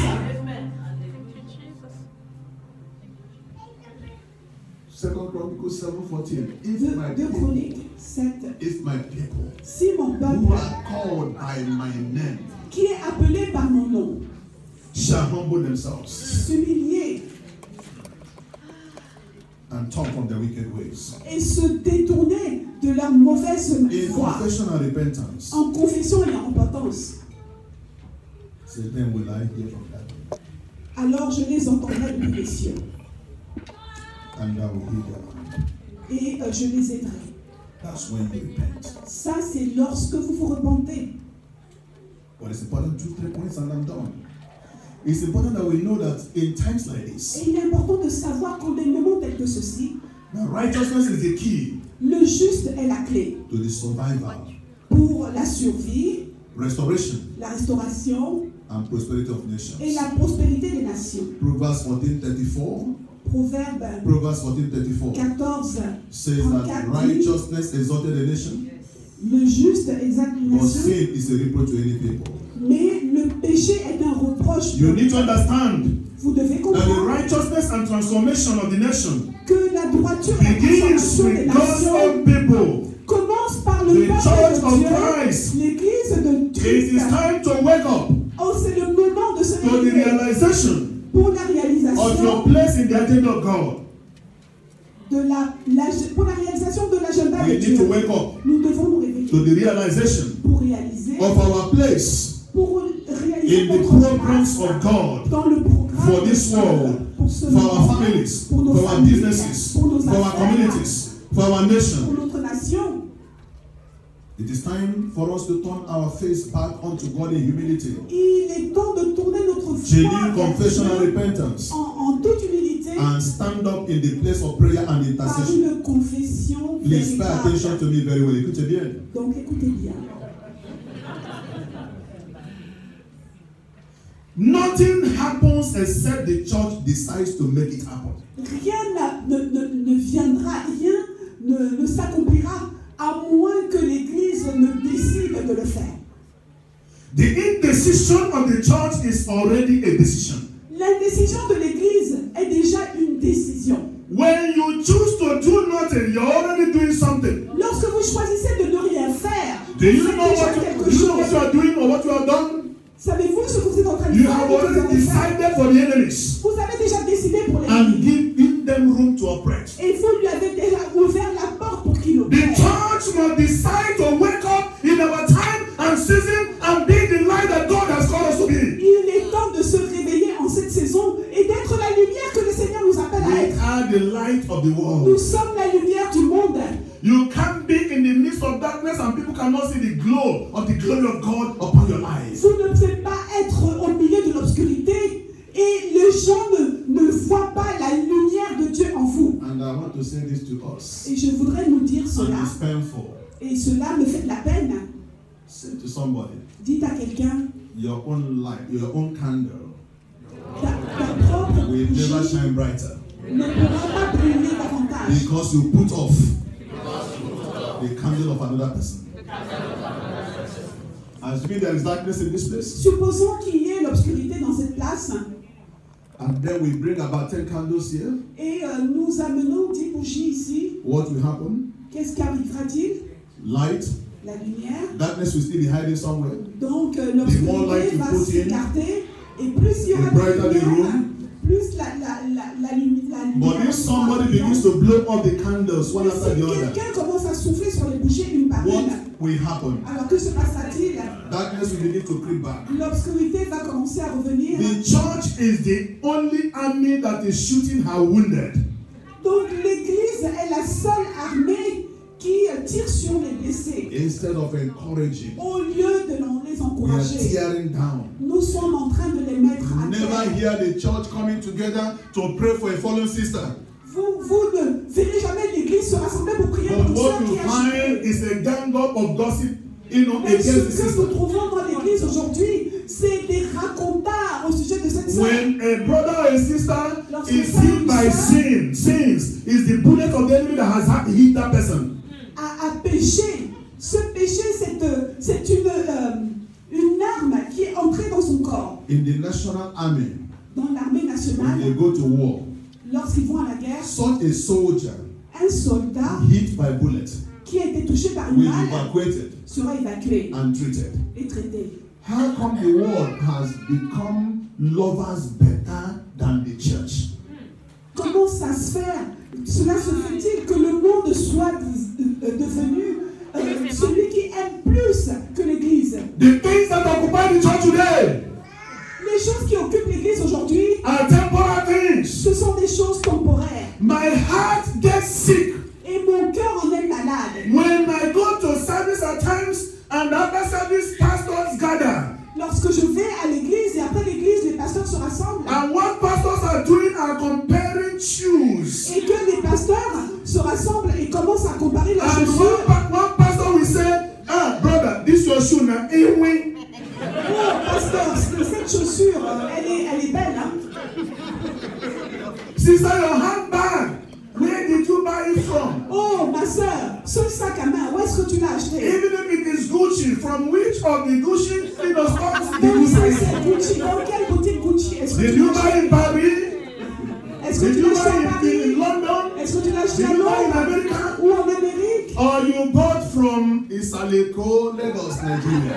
S1: Second Chronicles 7:14. If my
S2: 2
S1: people,
S2: Chroniques 7.
S1: if my people
S2: Si mon
S1: who
S2: peuple,
S1: are called by my name
S2: qui est appelé par mon nom,
S1: shall humble themselves
S2: s'humilier
S1: and turn from their wicked ways.
S2: et se détourner de leur mauvaise
S1: In
S2: voie,
S1: confession and repentance,
S2: en confession et en repentance,
S1: say then will I hear from heaven,
S2: alors je les entendrai depuis les cieux
S1: and I will heal them.
S2: et je les aiderai.
S1: That's when you repent.
S2: Ça, c'est lorsque vous vous repentez.
S1: But it's important, 2-3 points and I'm done. It's important that we know that in times like this,
S2: Et il est important de savoir qu'en des moments tels que ceux-ci,
S1: that righteousness is the key
S2: le juste est la clé
S1: to the survival,
S2: pour la survie,
S1: restoration,
S2: la restauration
S1: and prosperity of
S2: et
S1: nations.
S2: la prospérité des nations.
S1: Proverbs 14:34.
S2: Proverbe
S1: Proverbs 14:34
S2: 14,
S1: says that righteousness exalted a nation,
S2: le juste exalte une
S1: but
S2: nation,
S1: sin is a reproach to any people.
S2: mais le péché est un reproche.
S1: You need to understand
S2: Vous devez
S1: that the
S2: comprendre
S1: righteousness and transformation of the nation
S2: que la droiture et la
S1: begins
S2: transformation des
S1: with God's
S2: nations
S1: own people.
S2: commence par le
S1: The
S2: peuple
S1: church
S2: de
S1: of
S2: Dieu,
S1: Christ.
S2: l'église de
S1: It
S2: Christ.
S1: is time to wake up
S2: Oh, c'est le moment de se
S1: to the
S2: réveiller
S1: realization
S2: pour la
S1: of your
S2: réalisation
S1: place in the agenda of God.
S2: pour la réalisation de l'agenda de
S1: We need to
S2: Dieu.
S1: wake up
S2: Nous devons nous réveiller
S1: to the realization
S2: pour réaliser,
S1: of our place
S2: pour réaliser
S1: in the
S2: notre
S1: programs
S2: place
S1: of God
S2: dans le programme
S1: for this world,
S2: pour ce
S1: for our
S2: monde,
S1: families,
S2: pour nos
S1: for our
S2: familles,
S1: businesses,
S2: pour nos
S1: for our
S2: affaires,
S1: communities, for our
S2: pour
S1: nation.
S2: notre nation.
S1: It is time for us to turn our face back unto God in humility.
S2: Il est temps de tourner notre foi
S1: Genuine
S2: vers
S1: confession and
S2: Dieu
S1: repentance,
S2: en toute humilité
S1: and stand up in the place of prayer and
S2: par
S1: intercession.
S2: une confession
S1: Please pay
S2: véritable.
S1: attention to me very well. Écoutez bien.
S2: Donc écoutez bien.
S1: Nothing happens except the church decides to make it happen.
S2: Rien ne viendra, rien ne s'accomplira à moins que l'Église ne décide de le faire.
S1: The indecision of the church is already a decision.
S2: L'indécision de l'Église est déjà une décision.
S1: When you choose to do nothing, you're already doing something.
S2: Lorsque vous choisissez de ne rien faire,
S1: Do you
S2: vous
S1: know
S2: faites déjà
S1: what
S2: quelque
S1: you know what you
S2: chose.
S1: are doing or what you have done?
S2: Savez-vous ce que vous êtes en train de
S1: You
S2: faire?
S1: have
S2: que vous
S1: already
S2: allez faire?
S1: decided for the enemies
S2: Vous avez déjà décidé pour les
S1: and
S2: ennemis.
S1: give them room to operate.
S2: Et vous lui avez déjà ouvert la porte pour qu'il
S1: The
S2: opère.
S1: church must decide to wake up in our time and season and be the light that God has called us to be.
S2: Il est temps de se réveiller en cette saison et d'être la lumière que le Seigneur nous appelle à
S1: We
S2: être.
S1: are the light of the
S2: Nous
S1: world.
S2: sommes la lumière du monde.
S1: You can't be in the midst of darkness and people cannot see the glow of the glory of God upon your life.
S2: Vous ne pouvez pas être au milieu de l'obscurité et les gens ne voient pas la lumière de Dieu en vous.
S1: And I want to say this to us.
S2: Et je voudrais nous dire
S1: And
S2: cela.
S1: it's painful.
S2: Et cela me fait de la peine.
S1: Say to somebody,
S2: Dites à quelqu'un,
S1: your own light, your own candle
S2: ta propre
S1: will never
S2: bougie
S1: shine brighter
S2: ne pourra pas brûler davantage.
S1: because you put off the candle of another person. Assuming there is darkness in this place,
S2: Supposons qu'il y ait l'obscurité dans cette place.
S1: And then we bring about 10 candles here.
S2: Et nous amenons 10 bougies ici.
S1: What will happen?
S2: Qu'est-ce qu'arrivera-t-il?
S1: Light.
S2: La lumière.
S1: Darkness will still be hiding somewhere.
S2: Donc l'obscurité va s'écarter. Et plus il y aura de lumière, plus la lumière.
S1: But if somebody begins to blow up the candles one after the other,
S2: quelqu'un commence à souffler sur les bougies une par une,
S1: what will happen?
S2: alors que se passera-t-il?
S1: Darkness will begin to creep back.
S2: L'obscurité va commencer à revenir.
S1: The church is the only army that is shooting her wounded.
S2: Donc l'église est la seule armée qui tire sur les blessés.
S1: Instead of encouraging,
S2: Au lieu de les
S1: we are
S2: encourager,
S1: tearing down.
S2: nous sommes en train de les mettre à
S1: Never
S2: terre.
S1: hear the church coming together to pray for a fallen sister.
S2: Vous ne verrez jamais l'église se rassembler pour prier pour
S1: But
S2: une
S1: what
S2: sœur
S1: you
S2: qui a
S1: find
S2: échoué.
S1: is a gang up of gossip,
S2: Mais
S1: against the
S2: ce que
S1: sister.
S2: nous trouvons dans l'église aujourd'hui, c'est des racontards au sujet de cette sœur.
S1: When a brother or a sister is hit by sins is the bullet of the enemy that has hit that person.
S2: À pécher. Ce péché, c'est une arme qui est entrée dans son corps.
S1: In the national army,
S2: Dans l'armée
S1: when
S2: nationale,
S1: they go to war,
S2: lorsqu'ils vont à la guerre,
S1: such a soldier
S2: un soldat
S1: hit by bullet
S2: qui a été touché par une
S1: will be
S2: balle
S1: evacuated
S2: sera évacué
S1: and treated.
S2: et traité.
S1: How come the world has become lovers better than the church?
S2: Comment ça se fait? Cela se fait-il que le monde soit devenu celui qui aime plus que l'Église?
S1: The things that occupy the church today
S2: Les choses qui occupent l'Église aujourd'hui,
S1: are temporal things.
S2: ce sont des choses temporaires.
S1: My heart gets sick
S2: Et mon cœur en est malade.
S1: when I go to service at times and after service pastors gather.
S2: Lorsque je vais à l'église et après l'église, les pasteurs se rassemblent.
S1: And what pastors are doing are comparing shoes.
S2: Et que les pasteurs se rassemblent et commencent à comparer leurs
S1: And
S2: chaussures.
S1: one pastor will say, brother, this your shoe now.
S2: Oh, pasteur, cette chaussure, elle est belle, hein?
S1: Sister, your handbag, where did you buy it from?
S2: Oh, ma soeur, ce sac à main, où est-ce que tu l'as acheté?
S1: Even if it is Gucci, from which of the Gucci stores did
S2: Même
S1: you
S2: si
S1: buy
S2: c'est
S1: it?
S2: Gucci, dans quelle boutique Gucci? Est-ce que
S1: Did
S2: tu
S1: you
S2: l'as
S1: buy
S2: acheté?
S1: in Paris?
S2: Est-ce que
S1: Did
S2: tu
S1: you
S2: l'as acheté à
S1: buy in
S2: Paris?
S1: London?
S2: Est-ce que tu l'as acheté
S1: Did
S2: à
S1: you buy in
S2: Londres?
S1: America?
S2: Ou en Amérique?
S1: Or you bought from Isaleko, Lagos, Nigeria?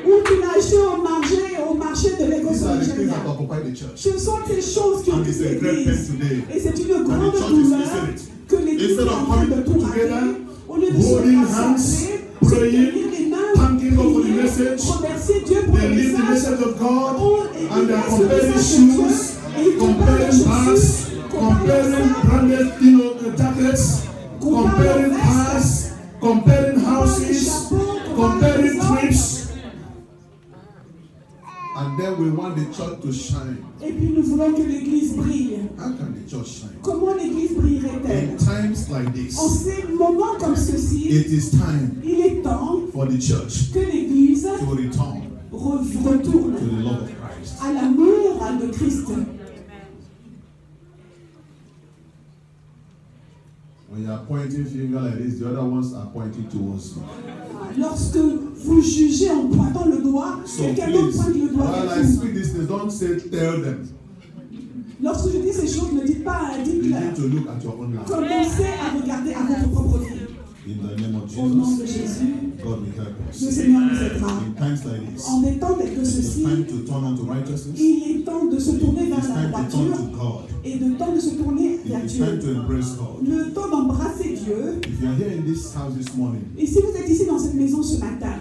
S2: Ou tu l'as acheté au marché de Lagos
S1: These
S2: au
S1: are the things
S2: Nigeria?
S1: that occupy the church.
S2: Ce sont ces choses qui
S1: And
S2: occupent
S1: it's a great
S2: l'église.
S1: pain today.
S2: Et c'est une
S1: And
S2: grande
S1: the church is
S2: douleur
S1: missing it.
S2: que l'église est
S1: Instead
S2: en
S1: of
S2: train de
S1: coming
S2: tout rater.
S1: together,
S2: Au lieu de se
S1: holding hands,
S2: rassembler, se
S1: praying,
S2: tenir les mains,
S1: thanking God for the
S2: prier,
S1: message,
S2: remercier Dieu pour
S1: they
S2: le
S1: leave the
S2: message.
S1: message of God,
S2: Et
S1: and they are
S2: ils laissent le
S1: comparing
S2: message de Dieu,
S1: shoes,
S2: et ils comparent leurs
S1: comparing bags,
S2: chaussures, comparent leurs
S1: comparing
S2: sacs,
S1: branded, jackets, comparing cars, comparing houses, comparing trips. And then we want the church to shine.
S2: Et puis nous voulons que l'église brille.
S1: How can the church shine?
S2: Comment l'église brillerait-elle?
S1: In times like this,
S2: En ces moments comme ceci,
S1: it is time
S2: il est temps
S1: for the church
S2: que l'église
S1: to return
S2: retourne
S1: to the love of Christ.
S2: à l'amour de Christ.
S1: When you are pointing finger like this, the other ones are pointing towards you.
S2: Lorsque vous jugez en pointant le doigt,
S1: So
S2: quelqu'un d'autre
S1: please,
S2: pointe le doigt
S1: while
S2: vers
S1: I
S2: vous.
S1: speak this, don't say tell them.
S2: Lorsque je dis ces choses, ne dites pas,
S1: You
S2: dites-leur.
S1: need to look at your own life.
S2: Commencez à regarder à votre propre vie.
S1: In the name of
S2: Au nom de
S1: Jesus,
S2: Jésus,
S1: God will help
S2: le
S1: us.
S2: Seigneur nous aidera.
S1: In times like this,
S2: En des temps tels que
S1: it's
S2: ceci,
S1: time to turn on to righteousness.
S2: il est temps de se tourner vers
S1: It's
S2: la
S1: time to turn
S2: droiture
S1: to God.
S2: et de temps de se tourner vers
S1: It is time
S2: Dieu.
S1: to embrace God.
S2: Le temps d'embrasser Dieu.
S1: If you are here in this house this morning
S2: Et si vous êtes ici dans cette maison ce matin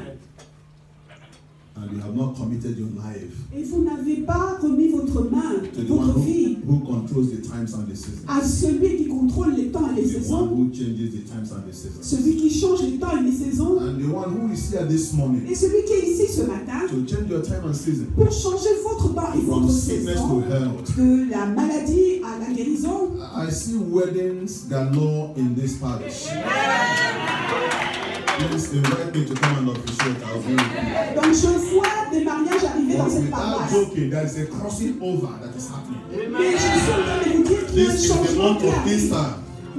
S1: and you have not committed your life
S2: et vous n'avez pas remis votre main,
S1: to the one
S2: votre vie
S1: who controls the times and the seasons,
S2: à celui qui contrôle les temps et les
S1: the one
S2: saisons,
S1: who changes the times and the seasons,
S2: celui qui change les temps et les saisons,
S1: and the one who is here this morning
S2: et celui qui est ici ce matin
S1: to change your time and season
S2: pour changer votre temps et
S1: from
S2: votre
S1: sickness to
S2: saison,
S1: health.
S2: de la maladie à la guérison.
S1: I see weddings galore in this parish. Please invite me to come and officiate. I'll be with you.
S2: Donc je vois des mariages arriver dans
S1: But
S2: cette
S1: without
S2: paroisse.
S1: joking, there is a crossing over that is happening.
S2: Mais je suis en train de vous dire qu'il y a un
S1: This is the
S2: changement
S1: month
S2: qui
S1: of
S2: arrive.
S1: Easter.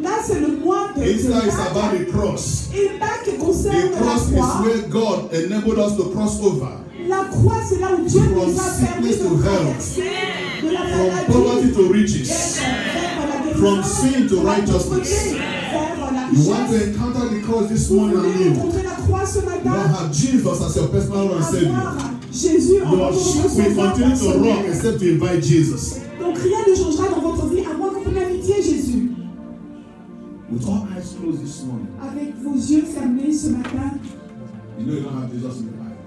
S2: Là, c'est le mois de
S1: Easter is about
S2: Pâques.
S1: the cross.
S2: Et Pâques
S1: The
S2: concerne la
S1: cross
S2: croix.
S1: is where God enabled us to cross over.
S2: La croix, c'est là où Dieu
S1: From
S2: nous a permis
S1: sickness to
S2: de
S1: health.
S2: traverser de la
S1: From
S2: maladie
S1: poverty to riches.
S2: vers la guérison,
S1: From sin to
S2: de la
S1: righteousness.
S2: pauvreté vers la
S1: You want to
S2: richesse.
S1: encounter the cross this
S2: Vous
S1: morning
S2: voulez
S1: and live.
S2: rencontrer la croix ce
S1: You
S2: matin,
S1: don't have Jesus as your personal Lord and Savior.
S2: avoir Jésus en
S1: Your
S2: tant que
S1: ship will
S2: sauveur
S1: continue to rock
S2: personnel.
S1: except to invite Jesus.
S2: Donc rien ne changera dans votre vie à moins que vous n'invitiez Jésus.
S1: With all eyes closed this morning,
S2: Avec vos yeux fermés ce matin,
S1: you know you don't have Jesus in your life.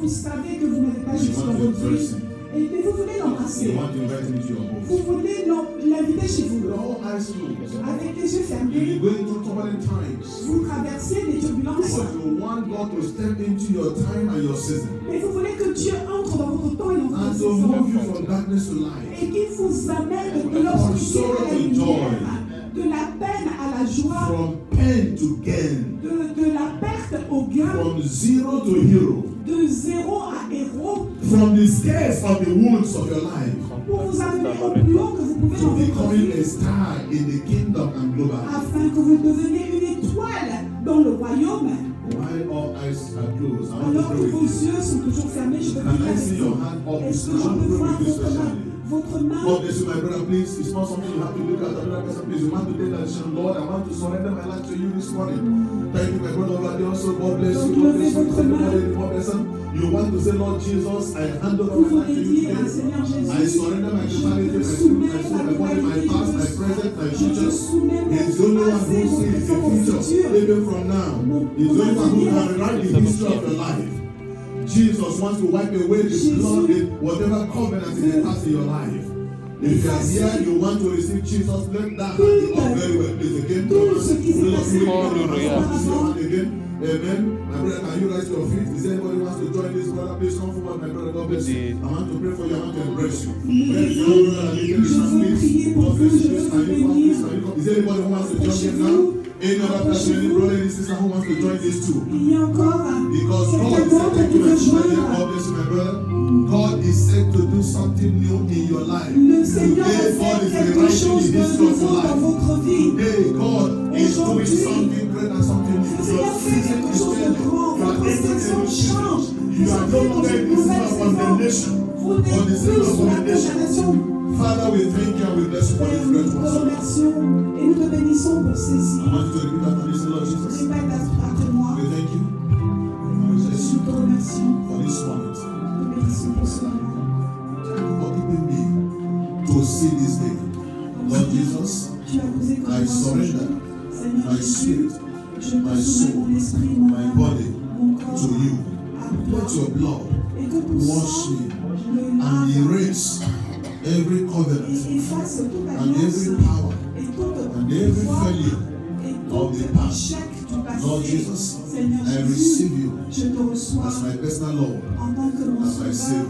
S2: vous savez que vous n'avez pas
S1: You
S2: Jésus dans
S1: want to
S2: votre
S1: embrace
S2: vie.
S1: him.
S2: Mais vous voulez l'embrasser.
S1: You want to invite him into your
S2: Vous
S1: home.
S2: voulez l'inviter chez vous.
S1: With all eyes closed,
S2: Avec les yeux
S1: you'll be
S2: fermés,
S1: going through turbulent times.
S2: vous traversez des turbulences.
S1: But you want God to step into your time and your season
S2: Mais vous voulez que Dieu entre dans votre temps et dans votre
S1: and to
S2: saison.
S1: move you from darkness to light.
S2: Et qu'il vous amène de l'obscurité à la lumière, de la peine à la joie,
S1: From pain to gain.
S2: de la perte au gain,
S1: From zero to hero.
S2: de zéro à héros,
S1: From the scars of the wounds of your life
S2: pour vous amener au plus haut que vous pouvez
S1: to
S2: dans votre
S1: becoming
S2: vie,
S1: a star in the kingdom and global.
S2: afin que vous deveniez une étoile dans le royaume.
S1: While all eyes are closed, I want to
S2: Alors
S1: pray
S2: que vos
S1: with you.
S2: yeux sont toujours fermés, je peux
S1: Can
S2: prier
S1: I
S2: avec
S1: see
S2: vous.
S1: your hand up?
S2: Est-ce
S1: I
S2: que je
S1: want to
S2: peux
S1: pray
S2: voir
S1: with you
S2: votre main?
S1: especially.
S2: Votre main.
S1: God bless you, my brother, please. It's not something you have to look at another person, please. You want to take that decision. Lord, I want to surrender my life to you this morning. Thank you, my brother, Lord. Also, God bless you. God bless you. Everybody, God bless you. You want to say, Lord Jesus, I hand over
S2: Vous
S1: my life to
S2: voulez
S1: you
S2: dire,
S1: today.
S2: Seigneur Jésus,
S1: I surrender my
S2: je
S1: totality,
S2: te
S1: my spirit, my
S2: soumets
S1: soul,
S2: ma
S1: my body, my
S2: totalité,
S1: past, my present, my
S2: je te
S1: future.
S2: soumets mon
S1: He's the only one
S2: passé,
S1: who
S2: mon
S1: sees the
S2: présent, mon
S1: future,
S2: futur.
S1: even from now. He's the only one who can rewrite the history of your life. Jesus wants to wipe away the blood, whatever covenant in the past in your life. If you are here, you want to receive Jesus, let that hand be up very well, please. Again, again. Amen. My brother, can you rise to your feet? Is there anybody who wants to join this brother? Please come forward, my brother. God bless you. I want to pray for you. I want to embrace you. Is there anybody who wants to join him now? Any other person, any brother, any sister who wants to join these two?
S2: Il y a encore
S1: Because God is
S2: quelqu'un
S1: set
S2: qui
S1: to
S2: veut
S1: do something.
S2: joindre.
S1: God bless you, my brother. God is set to do something new in your life.
S2: Le Seigneur a
S1: Today, God
S2: fait
S1: is
S2: quelque
S1: rewriting
S2: chose
S1: the
S2: de
S1: history of
S2: nouveau
S1: your
S2: dans
S1: life.
S2: votre vie.
S1: Today, God is doing
S2: Aujourd'hui,
S1: something great and something new.
S2: Le Seigneur fait quelque chose de grand.
S1: You are
S2: Votre
S1: entering a
S2: saison
S1: new season.
S2: change.
S1: You are no longer in the season of condemnation.
S2: Vous n'êtes
S1: But the season
S2: plus
S1: of
S2: sous la
S1: commendation.
S2: condamnation.
S1: Father, we thank you and we bless you for
S2: Père,
S1: this
S2: nous
S1: great
S2: te
S1: work.
S2: remercions et nous te bénissons pour ceci.
S1: I want you to repeat after this, Lord Jesus.
S2: Répète après moi.
S1: We thank you and we bless
S2: Nous
S1: you
S2: te remercions.
S1: for this moment.
S2: Nous te bénissons pour ce moment.
S1: Thank you for keeping me to see this day. Lord Jesus,
S2: Tu as posé comme
S1: I
S2: moi ce
S1: surrender
S2: jour. Seigneur
S1: my
S2: Jésus,
S1: spirit,
S2: je
S1: my
S2: te soumets
S1: soul,
S2: mon esprit, mon
S1: my
S2: âme,
S1: body
S2: mon corps
S1: to you.
S2: à
S1: Let
S2: toi.
S1: your blood
S2: Et que ton
S1: wash
S2: sang
S1: me
S2: me
S1: and
S2: lave
S1: erase every covenant
S2: et efface toute
S1: and
S2: alliance
S1: every power
S2: et toute
S1: and every
S2: foi
S1: failure
S2: et
S1: of
S2: tout
S1: the past.
S2: échec du passé.
S1: Lord Jesus,
S2: Seigneur
S1: I
S2: Jésus,
S1: receive you
S2: je te reçois
S1: as my personal Lord,
S2: en tant que mon
S1: as my
S2: sauveur,
S1: Savior.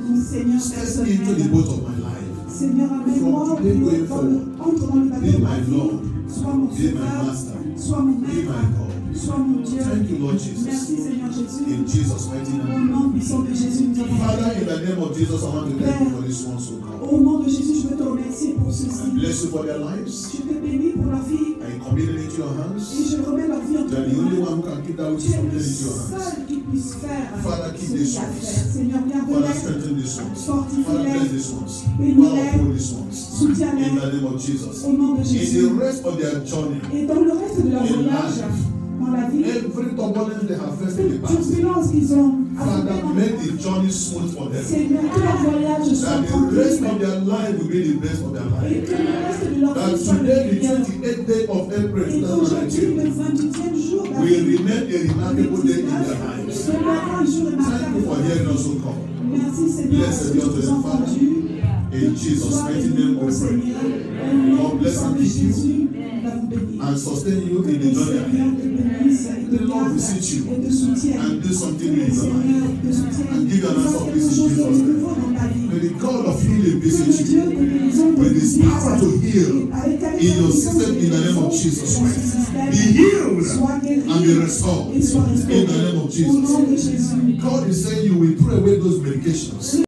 S2: mon Seigneur
S1: Step into the
S2: personnel.
S1: boat of my life.
S2: Seigneur, amène-moi
S1: From
S2: au
S1: today
S2: plus haut,
S1: going forward,
S2: entre dans le bateau
S1: be
S2: de ma
S1: my
S2: vie.
S1: Lord,
S2: Sois mon
S1: be my
S2: sauveur,
S1: master,
S2: sois mon
S1: be
S2: maître,
S1: my God.
S2: sois mon Dieu.
S1: Thank you, Lord Jesus.
S2: Merci Seigneur Jésus.
S1: In Jesus' mighty
S2: Au
S1: name.
S2: nom puissant de Jésus, nous avons
S1: Father,
S2: prié.
S1: in the name of Jesus, I want to thank you for this one so called.
S2: Au nom de Jésus, je veux te remercier pour
S1: I
S2: ceci.
S1: bless you for their lives.
S2: Je te bénis pour leur vie
S1: I commit it into your
S2: et
S1: hands.
S2: je remets leur vie en
S1: You are
S2: tes
S1: the only
S2: mains.
S1: one who can keep that which
S2: Tu
S1: is
S2: es le
S1: committed into your hands.
S2: seul qui puisse faire
S1: Father,
S2: ce
S1: keep
S2: qu'il
S1: these
S2: y a à
S1: ones.
S2: faire. Seigneur,
S1: Father,
S2: bienvenue.
S1: strengthen these ones.
S2: Fortifie-les.
S1: Father, bless these ones.
S2: Bénis-les.
S1: Father, uphold these ones.
S2: Soutiens-les.
S1: In the name of Jesus.
S2: Au nom de
S1: In
S2: Jésus.
S1: the rest of their journey,
S2: Et dans le reste de leur
S1: In
S2: voyage,
S1: life.
S2: dans la vie,
S1: every turbulence they have faced in the
S2: toute
S1: past,
S2: turbulence qu'ils ont
S1: Father,
S2: affrontée dans
S1: make
S2: le
S1: the journey smooth for them.
S2: Seigneur, que leur voyage soit
S1: That the rest
S2: tranquille
S1: of their life will be the best of their
S2: et
S1: life.
S2: que le reste de leur
S1: That
S2: vie soit le
S1: today, the
S2: meilleur.
S1: 28th day of April
S2: Et qu'aujourd'hui,
S1: 2019,
S2: le 28e jour
S1: will
S2: d'avril
S1: remain a remarkable day in their lives.
S2: demeurera un jour
S1: Thank
S2: remarquable.
S1: you for hearing us so call.
S2: Merci Seigneur parce
S1: Blessed
S2: que
S1: be
S2: tu
S1: unto
S2: nous
S1: the
S2: as
S1: Father.
S2: entendus.
S1: In Jesus'
S2: Sois
S1: mighty
S2: béni,
S1: name
S2: ô
S1: we pray.
S2: Seigneur. Au nom
S1: God bless
S2: puissant
S1: and
S2: de
S1: keep you
S2: Jésus, nous l'avons béni.
S1: and sustain you
S2: Que
S1: in the
S2: le
S1: journey
S2: Seigneur
S1: ahead.
S2: te bénisse et
S1: The
S2: te
S1: Lord
S2: garde
S1: visit you
S2: et te soutienne.
S1: and do something
S2: Que
S1: new
S2: le
S1: in your life.
S2: Seigneur te soutienne
S1: And give you an
S2: et
S1: answer
S2: fasse
S1: of
S2: quelque
S1: this in
S2: chose de
S1: Jesus' name.
S2: nouveau dans ta vie.
S1: May the God of healing
S2: Que le
S1: visit
S2: Dieu
S1: you
S2: de guérison te
S1: with His
S2: visite
S1: power to heal
S2: avec ta
S1: in your
S2: puissance
S1: system
S2: de
S1: in the name of
S2: guérison
S1: Jesus
S2: dans ce
S1: Christ.
S2: système.
S1: Be healed
S2: Sois guéri
S1: and be restored
S2: et sois
S1: in
S2: restauré.
S1: the name of
S2: Au
S1: Jesus.
S2: nom de Jésus.
S1: God is saying you will throw away those medications.